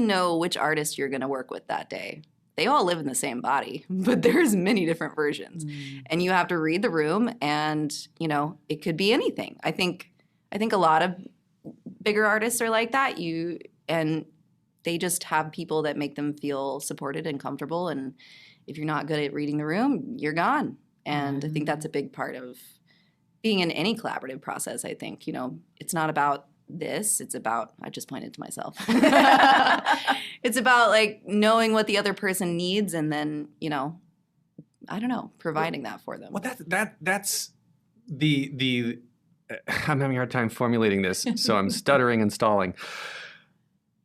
know which artist you're going to work with that day. They all live in the same body, but there's many different versions. And you have to read the room, and, you know, it could be anything. I think a lot of bigger artists are like that. And they just have people that make them feel supported and comfortable. And if you're not good at reading the room, you're gone. And I think that's a big part of being in any collaborative process. I think, you know, it's not about this. It's about, I just pointed to myself. It's about like knowing what the other person needs, and then, you know, I don't know, providing that for them. Well, that's the I'm having a hard time formulating this, so I'm stuttering and stalling.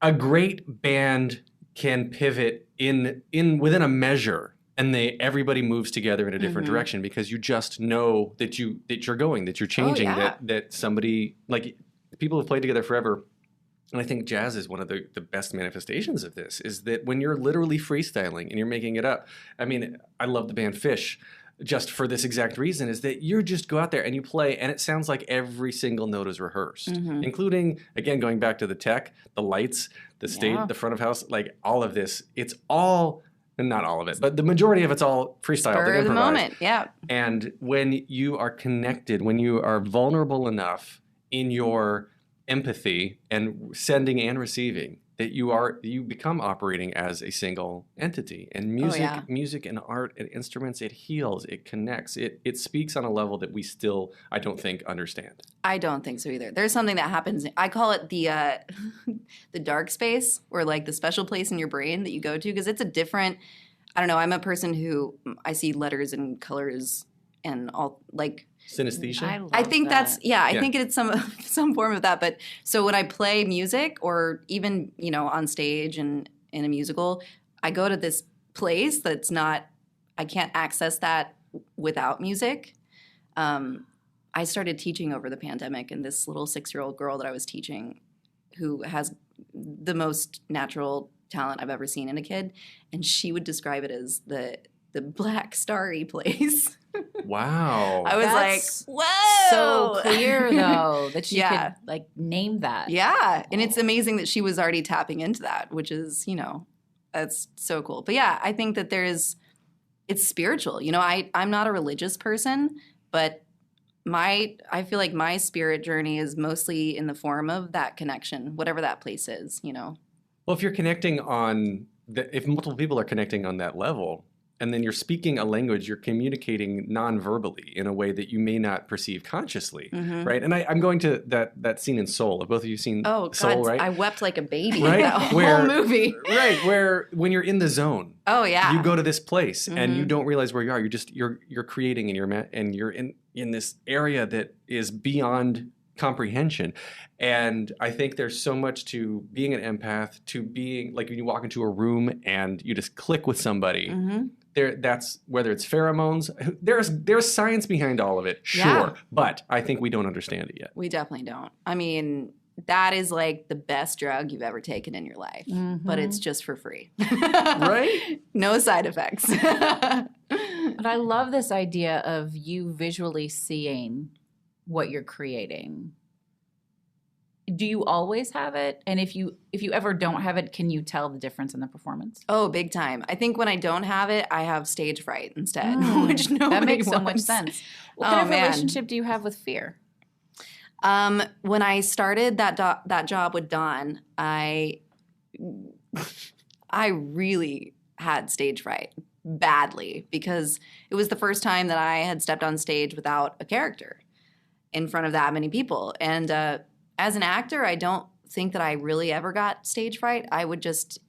A great band can pivot in within a measure, and everybody moves together in a different direction, because you just know that you're changing, that somebody, like, people have played together forever. And I think jazz is one of the best manifestations of this, is that when you're literally freestyling and you're making it up. I mean, I love the band Fish. just for this exact reason, is that you just go out there and you play, and it sounds like every single note is rehearsed, including, again, going back to the tech, the lights, the stage, the front of house, like all of this. It's all, not all of it, but the majority of it's all freestyle. Spur of the moment, yeah. And when you are connected, when you are vulnerable enough in your empathy and sending and receiving, that you become operating as a single entity. And music and art and instruments, it heals, it connects, it speaks on a level that we still, I don't think, understand. I don't think so either. There's something that happens. I call it the the dark space, or like the special place in your brain that you go to, because it's a different. I don't know. I'm a person who I see letters and colors and all, like synesthesia. I think that's I think it's some form of that. But so when I play music, or even on stage and in a musical, I go to this place that's not. I can't access that without music. I started teaching over the pandemic, and this little 6-year-old girl that I was teaching, who has the most natural talent I've ever seen in a kid, and she would describe it as the black starry place. Wow. I was like, whoa. So clear, though, that she could, like, name that. Yeah. And it's amazing that she was already tapping into that, which is, that's so cool. But yeah, I think that it's spiritual. I'm not a religious person, but I feel like my spirit journey is mostly in the form of that connection, whatever that place is, Well, if you're connecting if multiple people are connecting on that level, and then you're speaking a language, you're communicating non-verbally in a way that you may not perceive consciously, right? And I'm going to that scene in Soul. Have both of you seen Soul, right? I wept like a baby right? in that whole movie. Right, where when you're in the zone, you go to this place and you don't realize where you are. You're creating, and you're in this area that is beyond comprehension. And I think there's so much to being an empath, to being like when you walk into a room and you just click with somebody. That's whether it's pheromones. There's science behind all of it, sure, but I think we don't understand it yet. We definitely don't. I mean, that is like the best drug you've ever taken in your life, but it's just for free, right? No side effects. But I love this idea of you visually seeing what you're creating. Do you always have it? And if you ever don't have it, can you tell the difference in the performance? Oh, big time. I think when I don't have it, I have stage fright instead, which nobody That makes wants. so much sense. What kind of relationship do you have with fear? When I started that job with Don, I really had stage fright badly, because it was the first time that I had stepped on stage without a character in front of that many people. And as an actor, I don't think that I really ever got stage fright. I would just,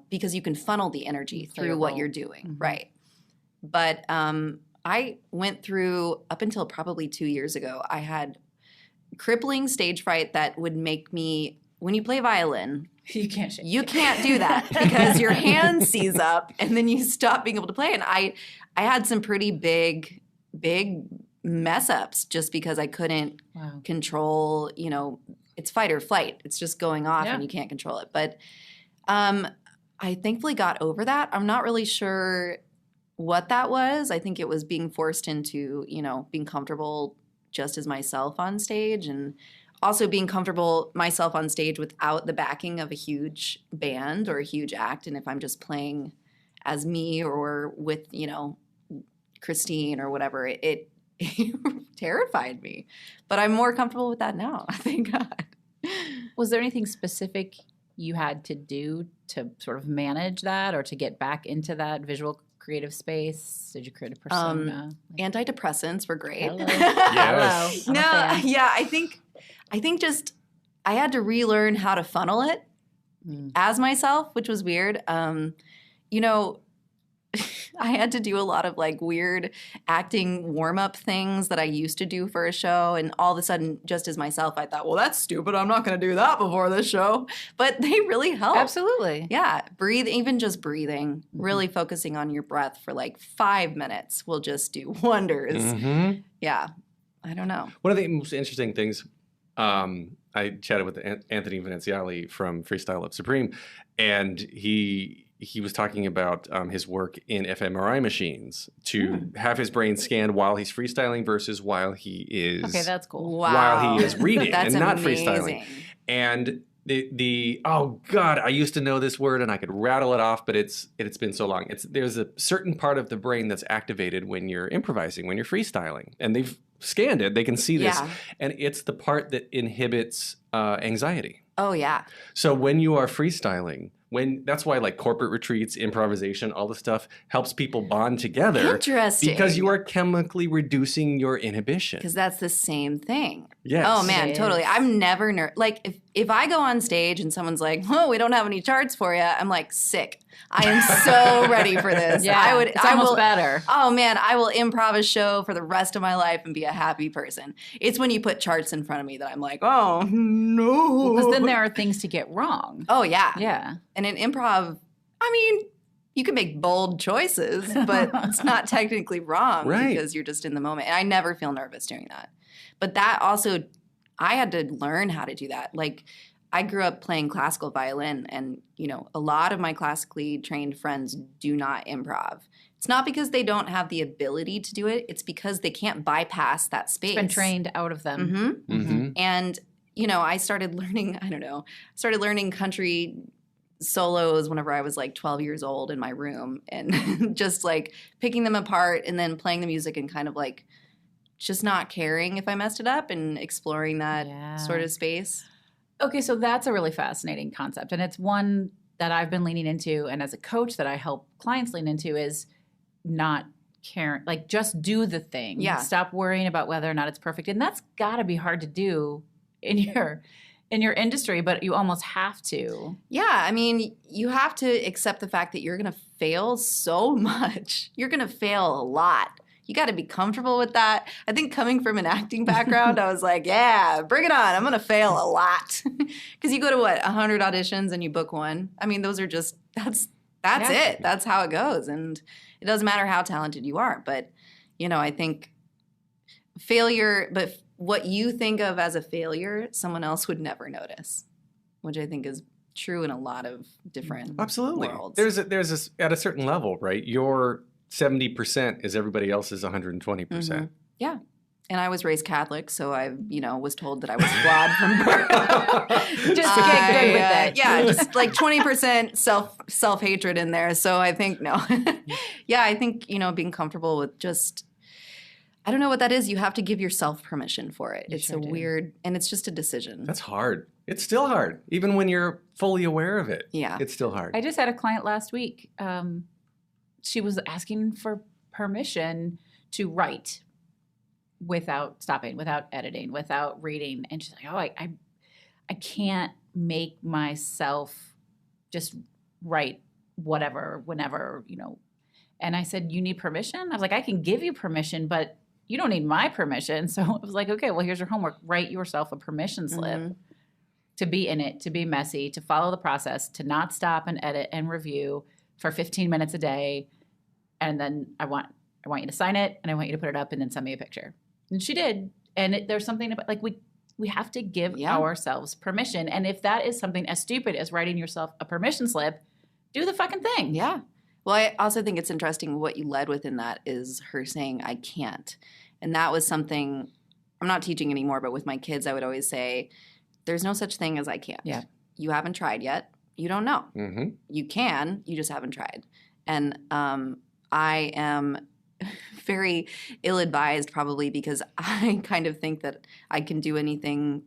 because you can funnel the energy through what you're doing, right? But I went through, up until probably 2 years ago, I had crippling stage fright that would make me, when you play violin, you can't do that because your hand seize up and then you stop being able to play. And I had some pretty big mess ups just because I couldn't control, it's fight or flight. It's just going off and you can't control it. But I thankfully got over that. I'm not really sure what that was. I think it was being forced into, being comfortable just as myself on stage, and also being comfortable myself on stage without the backing of a huge band or a huge act. And if I'm just playing as me or with, Christine or whatever, it terrified me. But I'm more comfortable with that now, thank God. Was there anything specific you had to do to sort of manage that or to get back into that visual creative space? Did you create a persona? Antidepressants were great. Hello. Yes. Hello. I think just I had to relearn how to funnel it as myself, which was weird. I had to do a lot of like weird acting warm-up things that I used to do for a show, and all of a sudden, just as myself, I thought, well, that's stupid. I'm not going to do that before this show. But they really help. Absolutely. Yeah. Even just breathing, really focusing on your breath for like 5 minutes will just do wonders. Yeah. I don't know. One of the most interesting things, I chatted with Anthony Veneziali from Freestyle Up Supreme, and he he was talking about his work in fMRI machines to have his brain scanned while he's freestyling versus while he is that's cool. Wow. while he is reading That's and not amazing. freestyling. And the oh God, I used to know this word and I could rattle it off, but it's been so long. There's a certain part of the brain that's activated when you're improvising, when you're freestyling, and they've scanned it. They can see this, and it's the part that inhibits anxiety. Oh yeah. So when you are freestyling, that's why like corporate retreats, improvisation, all the stuff helps people bond together. Interesting. Because you are chemically reducing your inhibition. Because that's the same thing. Yes. Oh man, totally. I'm never like if I go on stage and someone's like, "Oh, we don't have any charts for you," I'm like, sick. I am so ready for this. Yeah, it's almost better. Oh man, I will improv a show for the rest of my life and be a happy person. It's when you put charts in front of me that I'm like, oh no. Because then there are things to get wrong. Oh yeah. Yeah. And in improv, I mean, you can make bold choices, but it's not technically wrong because you're just in the moment. And I never feel nervous doing that. But that also, I had to learn how to do that. Like, I grew up playing classical violin, and, you know, a lot of my classically trained friends do not improv. It's not because they don't have the ability to do it. It's because they can't bypass that space. It's been trained out of them. Mm-hmm. Mm-hmm. And, you know, I started learning, country solos whenever I was like 12 years old in my room, and just like picking them apart and then playing the music and kind of like just not caring if I messed it up and exploring that sort of space. Okay, so that's a really fascinating concept, and it's one that I've been leaning into, and as a coach that I help clients lean into is not caring, like just do the thing. Yeah. Stop worrying about whether or not it's perfect, and that's got to be hard to do in your industry, but you almost have to. Yeah, I mean, you have to accept the fact that you're going to fail so much. You're going to fail a lot. You got to be comfortable with that. I think coming from an acting background, I was like, yeah, bring it on. I'm going to fail a lot. Because you go to, 100 auditions and you book one. I mean, those are just, that's it. That's how it goes. And it doesn't matter how talented you are. But, you know, I think failure, but what you think of as a failure, someone else would never notice, which I think is true in a lot of different worlds. There's at a certain level, right? Your 70% is everybody else's 120%. Mm-hmm. Yeah. And I was raised Catholic, so I, was told that I was flawed from birth. Just to get good with it. Yeah, just like 20% self-hatred in there. So I think, no. Yeah, I think, being comfortable with just, I don't know what that is. You have to give yourself permission for it. It's weird, and it's just a decision. That's hard. It's still hard. Even when you're fully aware of it. Yeah. It's still hard. I just had a client last week. She was asking for permission to write without stopping, without editing, without reading. And she's like, oh, I can't make myself just write whatever, whenever, And I said, you need permission? I was like, I can give you permission, but you don't need my permission. So I was like, okay, well, here's your homework. Write yourself a permission slip to be in it, to be messy, to follow the process, to not stop and edit and review for 15 minutes a day, and then I want you to sign it, and I want you to put it up, and then send me a picture. And she did. And there's something about, like, we have to give ourselves permission. And if that is something as stupid as writing yourself a permission slip, do the fucking thing. Yeah. Well, I also think it's interesting what you led with in that is her saying, I can't. And that was something, I'm not teaching anymore, but with my kids, I would always say, there's no such thing as I can't. Yeah. You haven't tried yet. You don't know. Mm-hmm. You can, you just haven't tried. And I am very ill-advised probably because I kind of think that I can do anything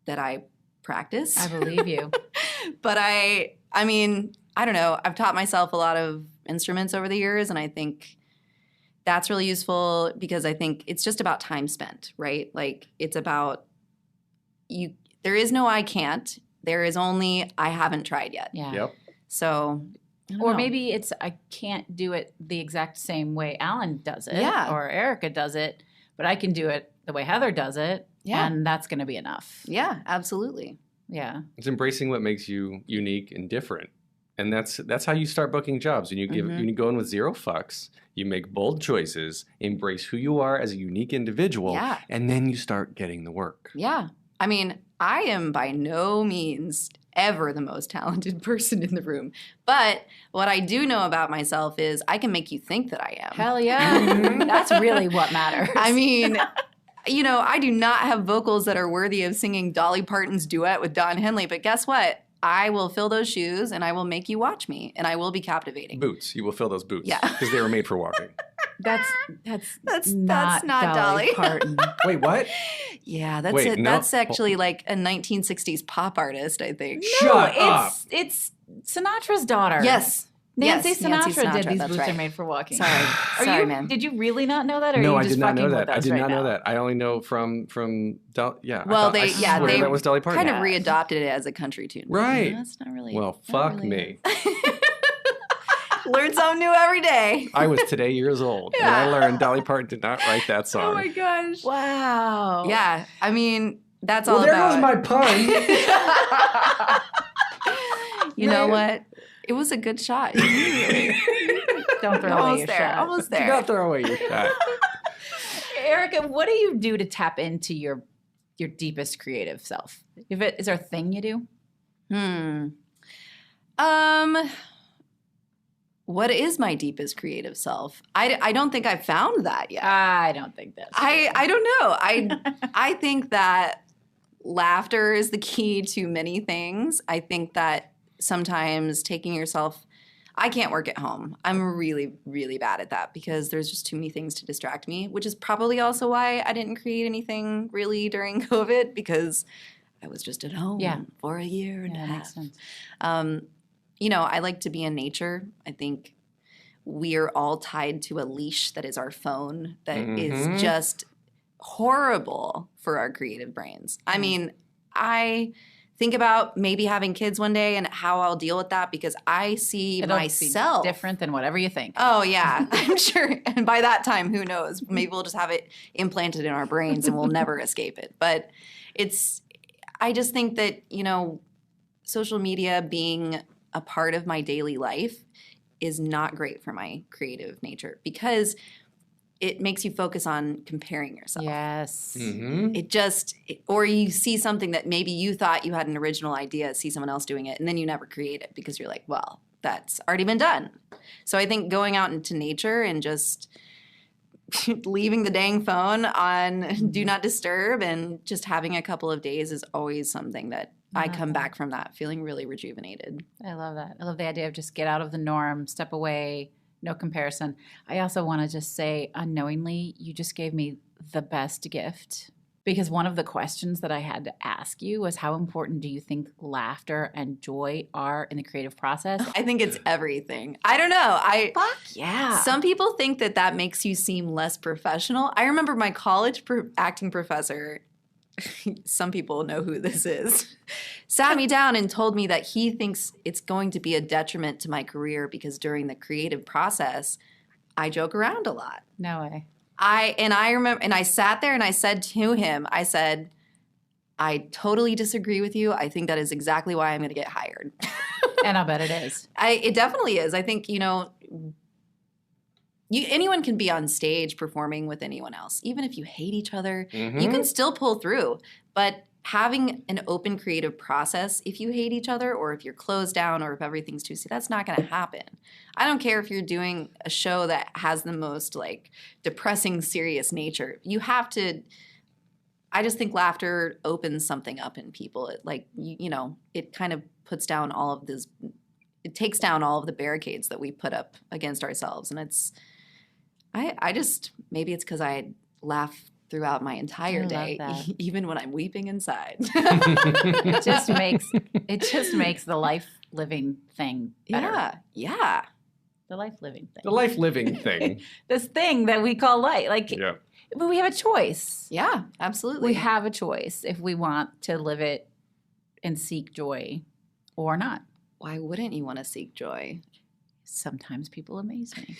that I practice. I believe you. But I mean, I don't know. I've taught myself a lot of instruments over the years, and I think that's really useful because I think it's just about time spent, right? Like, it's about you. There is no I can't. There is only I haven't tried yet. Yeah. Yep. So, or maybe it's I can't do it the exact same way Alan does it, or Erica does it, but I can do it the way Heather does it, and that's going to be enough. Yeah, absolutely. Yeah. It's embracing what makes you unique and different. And that's how you start booking jobs. When you go in with zero fucks, you make bold choices, embrace who you are as a unique individual, and then you start getting the work. Yeah. I mean, I am by no means ever the most talented person in the room. But what I do know about myself is I can make you think that I am. Hell yeah. That's really what matters. I mean, I do not have vocals that are worthy of singing Dolly Parton's duet with Don Henley, but guess what? I will fill those shoes and I will make you watch me and I will be captivating. Boots. You will fill those boots. Yeah. Because they were made for walking. That's not Dolly Parton. Wait, what? Yeah, that's Wait, it. no. That's actually like a 1960s pop artist, I think. Shut up. It's Sinatra's daughter. Yes. Nancy Yes, Sinatra Nancy did Sinatra, these that's boots right. are made for walking. Sorry, man. Did you really not know that, or No, are I you just did not fucking know with that. I us did right not know now? that. I only know from yeah. Well, I swear they that was Dolly Parton. kind of readopted it as a country tune. Right. No, that's not really. Well, not fuck really me. Learn something new every day. I was today years old when I learned Dolly Parton did not write that song. Oh my gosh. Wow. Yeah, I mean that's well, all there about. goes my pun. You know what? It was a good shot. Don't throw away Almost your there. shot. Almost Do there. not throw away your shot. Erica, what do you do to tap into your deepest creative self? Is there a thing you do? What is my deepest creative self? I don't think I've found that yet. I don't think that's I don't know. I think that laughter is the key to many things. I think that sometimes taking yourself, I can't work at home. I'm really, really bad at that because there's just too many things to distract me, which is probably also why I didn't create anything really during COVID because I was just at home for a year and a half. Makes sense. I like to be in nature. I think we are all tied to a leash that is our phone that is just horrible for our creative brains. I mean, I think about maybe having kids one day and how I'll deal with that because I see It'll myself be different than whatever you think. Oh yeah, I'm sure. And by that time, who knows? Maybe we'll just have it implanted in our brains and we'll never escape it. But I just think that, social media being a part of my daily life is not great for my creative nature because it makes you focus on comparing yourself. Yes. Or you see something that maybe you thought you had an original idea, see someone else doing it, and then you never create it because you're like, well, that's already been done. So I think going out into nature and just leaving the dang phone on Do Not Disturb and just having a couple of days is always something that I come back from that feeling really rejuvenated. I love that. I love the idea of just get out of the norm, step away, no comparison. I also want to just say, unknowingly, you just gave me the best gift. Because one of the questions that I had to ask you was how important do you think laughter and joy are in the creative process? I think it's everything. I don't know. Fuck yeah. Some people think that makes you seem less professional. I remember my college acting professor, some people know who this is, sat me down and told me that he thinks it's going to be a detriment to my career because during the creative process, I joke around a lot. No way. I remember, and I sat there and I said to him, I totally disagree with you. I think that is exactly why I'm going to get hired. And I'll bet it is. It definitely is. I think, anyone can be on stage performing with anyone else. Even if you hate each other, you can still pull through. But having an open creative process, if you hate each other or if you're closed down or if everything's too serious, that's not going to happen. I don't care if you're doing a show that has the most depressing, serious nature. You have to. I just think laughter opens something up in people. It kind of puts down all of this. It takes down all of the barricades that we put up against ourselves, and it's. I just maybe it's because I laugh throughout my entire day, even when I'm weeping inside. It just makes the life living thing better. Yeah. The life living thing. The life living thing. This thing that we call life. But we have a choice. Yeah, absolutely. We have a choice if we want to live it and seek joy or not. Why wouldn't you want to seek joy? Sometimes people amaze me.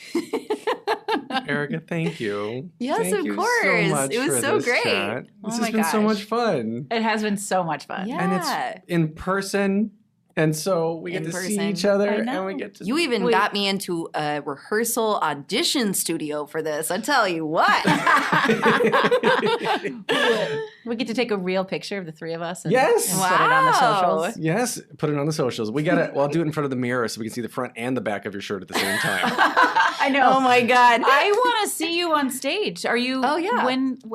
Erica, thank you. Yes, thank of you course. So much It was for so this great. Chat. This Oh my has been so gosh. much fun. It has been so much fun. Yeah. And it's in person And so we get In to see person. each other, I know. and we get to. You even got me into a rehearsal audition studio for this. I tell you what. We get to take a real picture of the three of us and, Yes. and put it on the Wow. socials. Yes, put it on the socials. We gotta. Well, I'll do it in front of the mirror so we can see the front and the back of your shirt at the same time. I know. Oh my God. I want to see you on stage. Are you? Oh, yeah.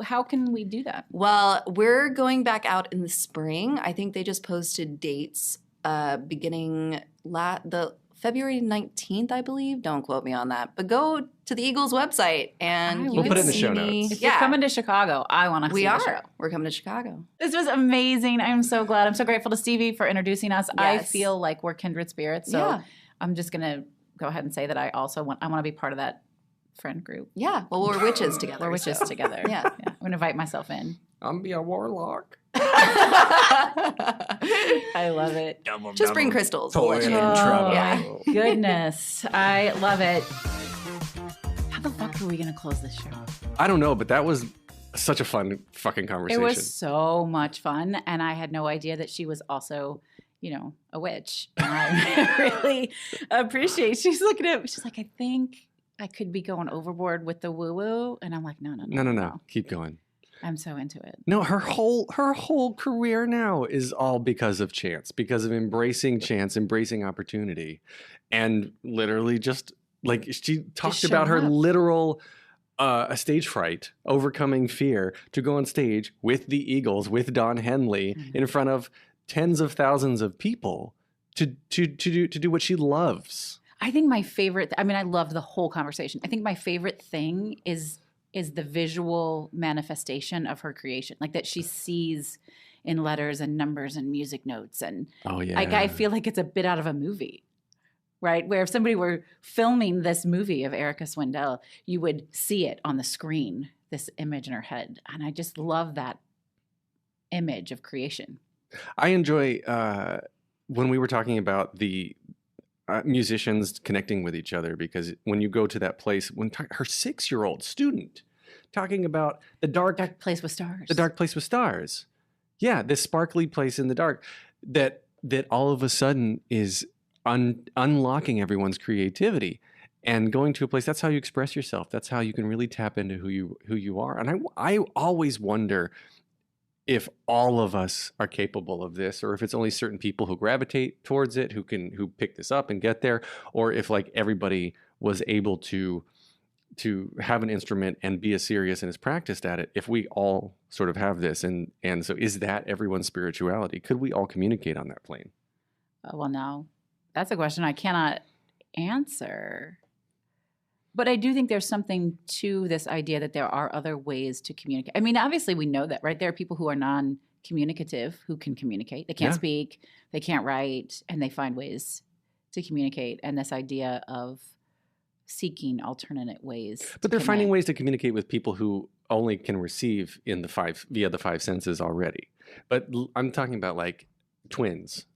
How can we do that? Well, we're going back out in the spring. I think they just posted dates beginning the February 19th, I believe. Don't quote me on that. But go to the Eagles website and you We'll can put it in the see show me. notes. If you're coming to Chicago, I want to see We the show. are. We're coming to Chicago. This was amazing. I'm so glad. I'm so grateful to Stevie for introducing us. I Yes. feel like we're kindred spirits. So Yeah. I'm just going to go ahead and say that I want to be part of that friend group. Yeah. Well, we're witches together. We're witches so. together. Yeah. I'm going to invite myself in. I'm be a warlock. I love it. Just bring crystals. We'll let you in. Yeah. Goodness. I love it. How the fuck are we going to close this show? I don't know, but that was such a fun fucking conversation. It was so much fun. And I had no idea that she was also, a witch. And I really appreciate. She's looking at, she's like, I think I could be going overboard with the woo-woo. And I'm like, no. Keep going. I'm so into it. No, her whole career now is all because of chance, because of embracing chance, embracing opportunity, and literally just like she talked about her literal stage fright, overcoming fear to go on stage with the Eagles, with Don Henley in front of tens of thousands of people to do what she loves. I think my favorite, I loved the whole conversation. I think my favorite thing is the visual manifestation of her creation, like that she sees in letters and numbers and music notes. And I feel like it's a bit out of a movie, right? Where if somebody were filming this movie of Erica Swindell, you would see it on the screen, this image in her head. And I just love that image of creation. I enjoy when we were talking about the musicians connecting with each other, because when you go to that place, her 6-year-old student talking about the dark place with stars, the dark place with stars, this sparkly place in the dark, that all of a sudden is unlocking everyone's creativity and going to a place. That's how you express yourself. That's how you can really tap into who you are. And I always wonder if all of us are capable of this, or if it's only certain people who gravitate towards it, who pick this up and get there, or if like everybody was able to have an instrument and be as serious and as practiced at it, if we all sort of have this. And so is that everyone's spirituality? Could we all communicate on that plane? Well, no, that's a question I cannot answer. But I do think there's something to this idea that there are other ways to communicate. Obviously we know that, right? There are people who are non-communicative who can communicate. They can't speak, they can't write, and they find ways to communicate. And this idea of seeking alternate ways. But they're finding ways to communicate with people who only can receive via the five senses already. But I'm talking about like twins.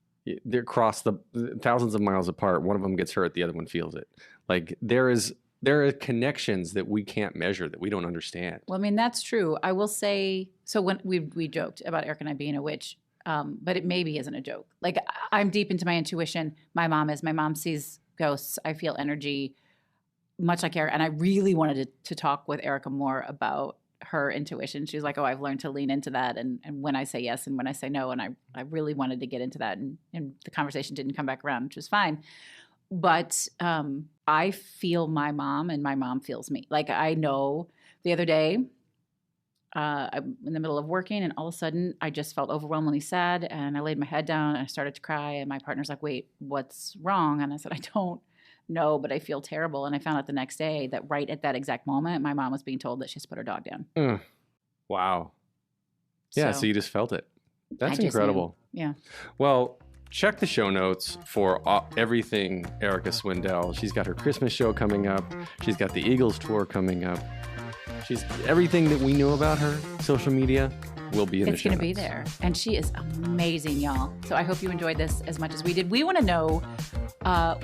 They're across the thousands of miles apart. One of them gets hurt, the other one feels it. Like there are connections that we can't measure, that we don't understand. Well, that's true. I will say, so when we joked about Eric and I being a witch, but it maybe isn't a joke. Like I'm deep into my intuition. My mom sees ghosts. I feel energy, much like Eric. And I really wanted to talk with Erica more about her intuition. She was like, oh, I've learned to lean into that. And when I say yes and when I say no, and I really wanted to get into that. And the conversation didn't come back around, which was fine. But I feel my mom and my mom feels me. Like I know the other day, I'm in the middle of working and all of a sudden I just felt overwhelmingly sad and I laid my head down and I started to cry and my partner's like, wait, what's wrong? And I said, I don't know, but I feel terrible. And I found out the next day that right at that exact moment, my mom was being told that she has to put her dog down. Wow. Yeah, so you just felt it. That's incredible. Yeah. Well, check the show notes for everything Erica Swindell. She's got her Christmas show coming up. She's got the Eagles tour coming up. She's everything that we know about her, social media, will be in the show notes. It's going to be there. And she is amazing, y'all. So I hope you enjoyed this as much as we did. We want to know,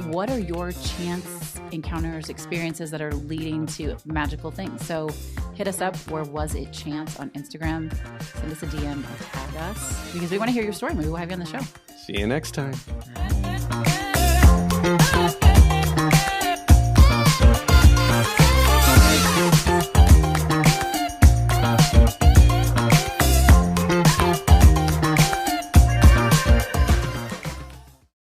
what are your chance encounters, experiences that are leading to magical things? So hit us up, or was it chance, on Instagram. Send us a DM or tag us, because we want to hear your story. Maybe we'll have you on the show. See you next time.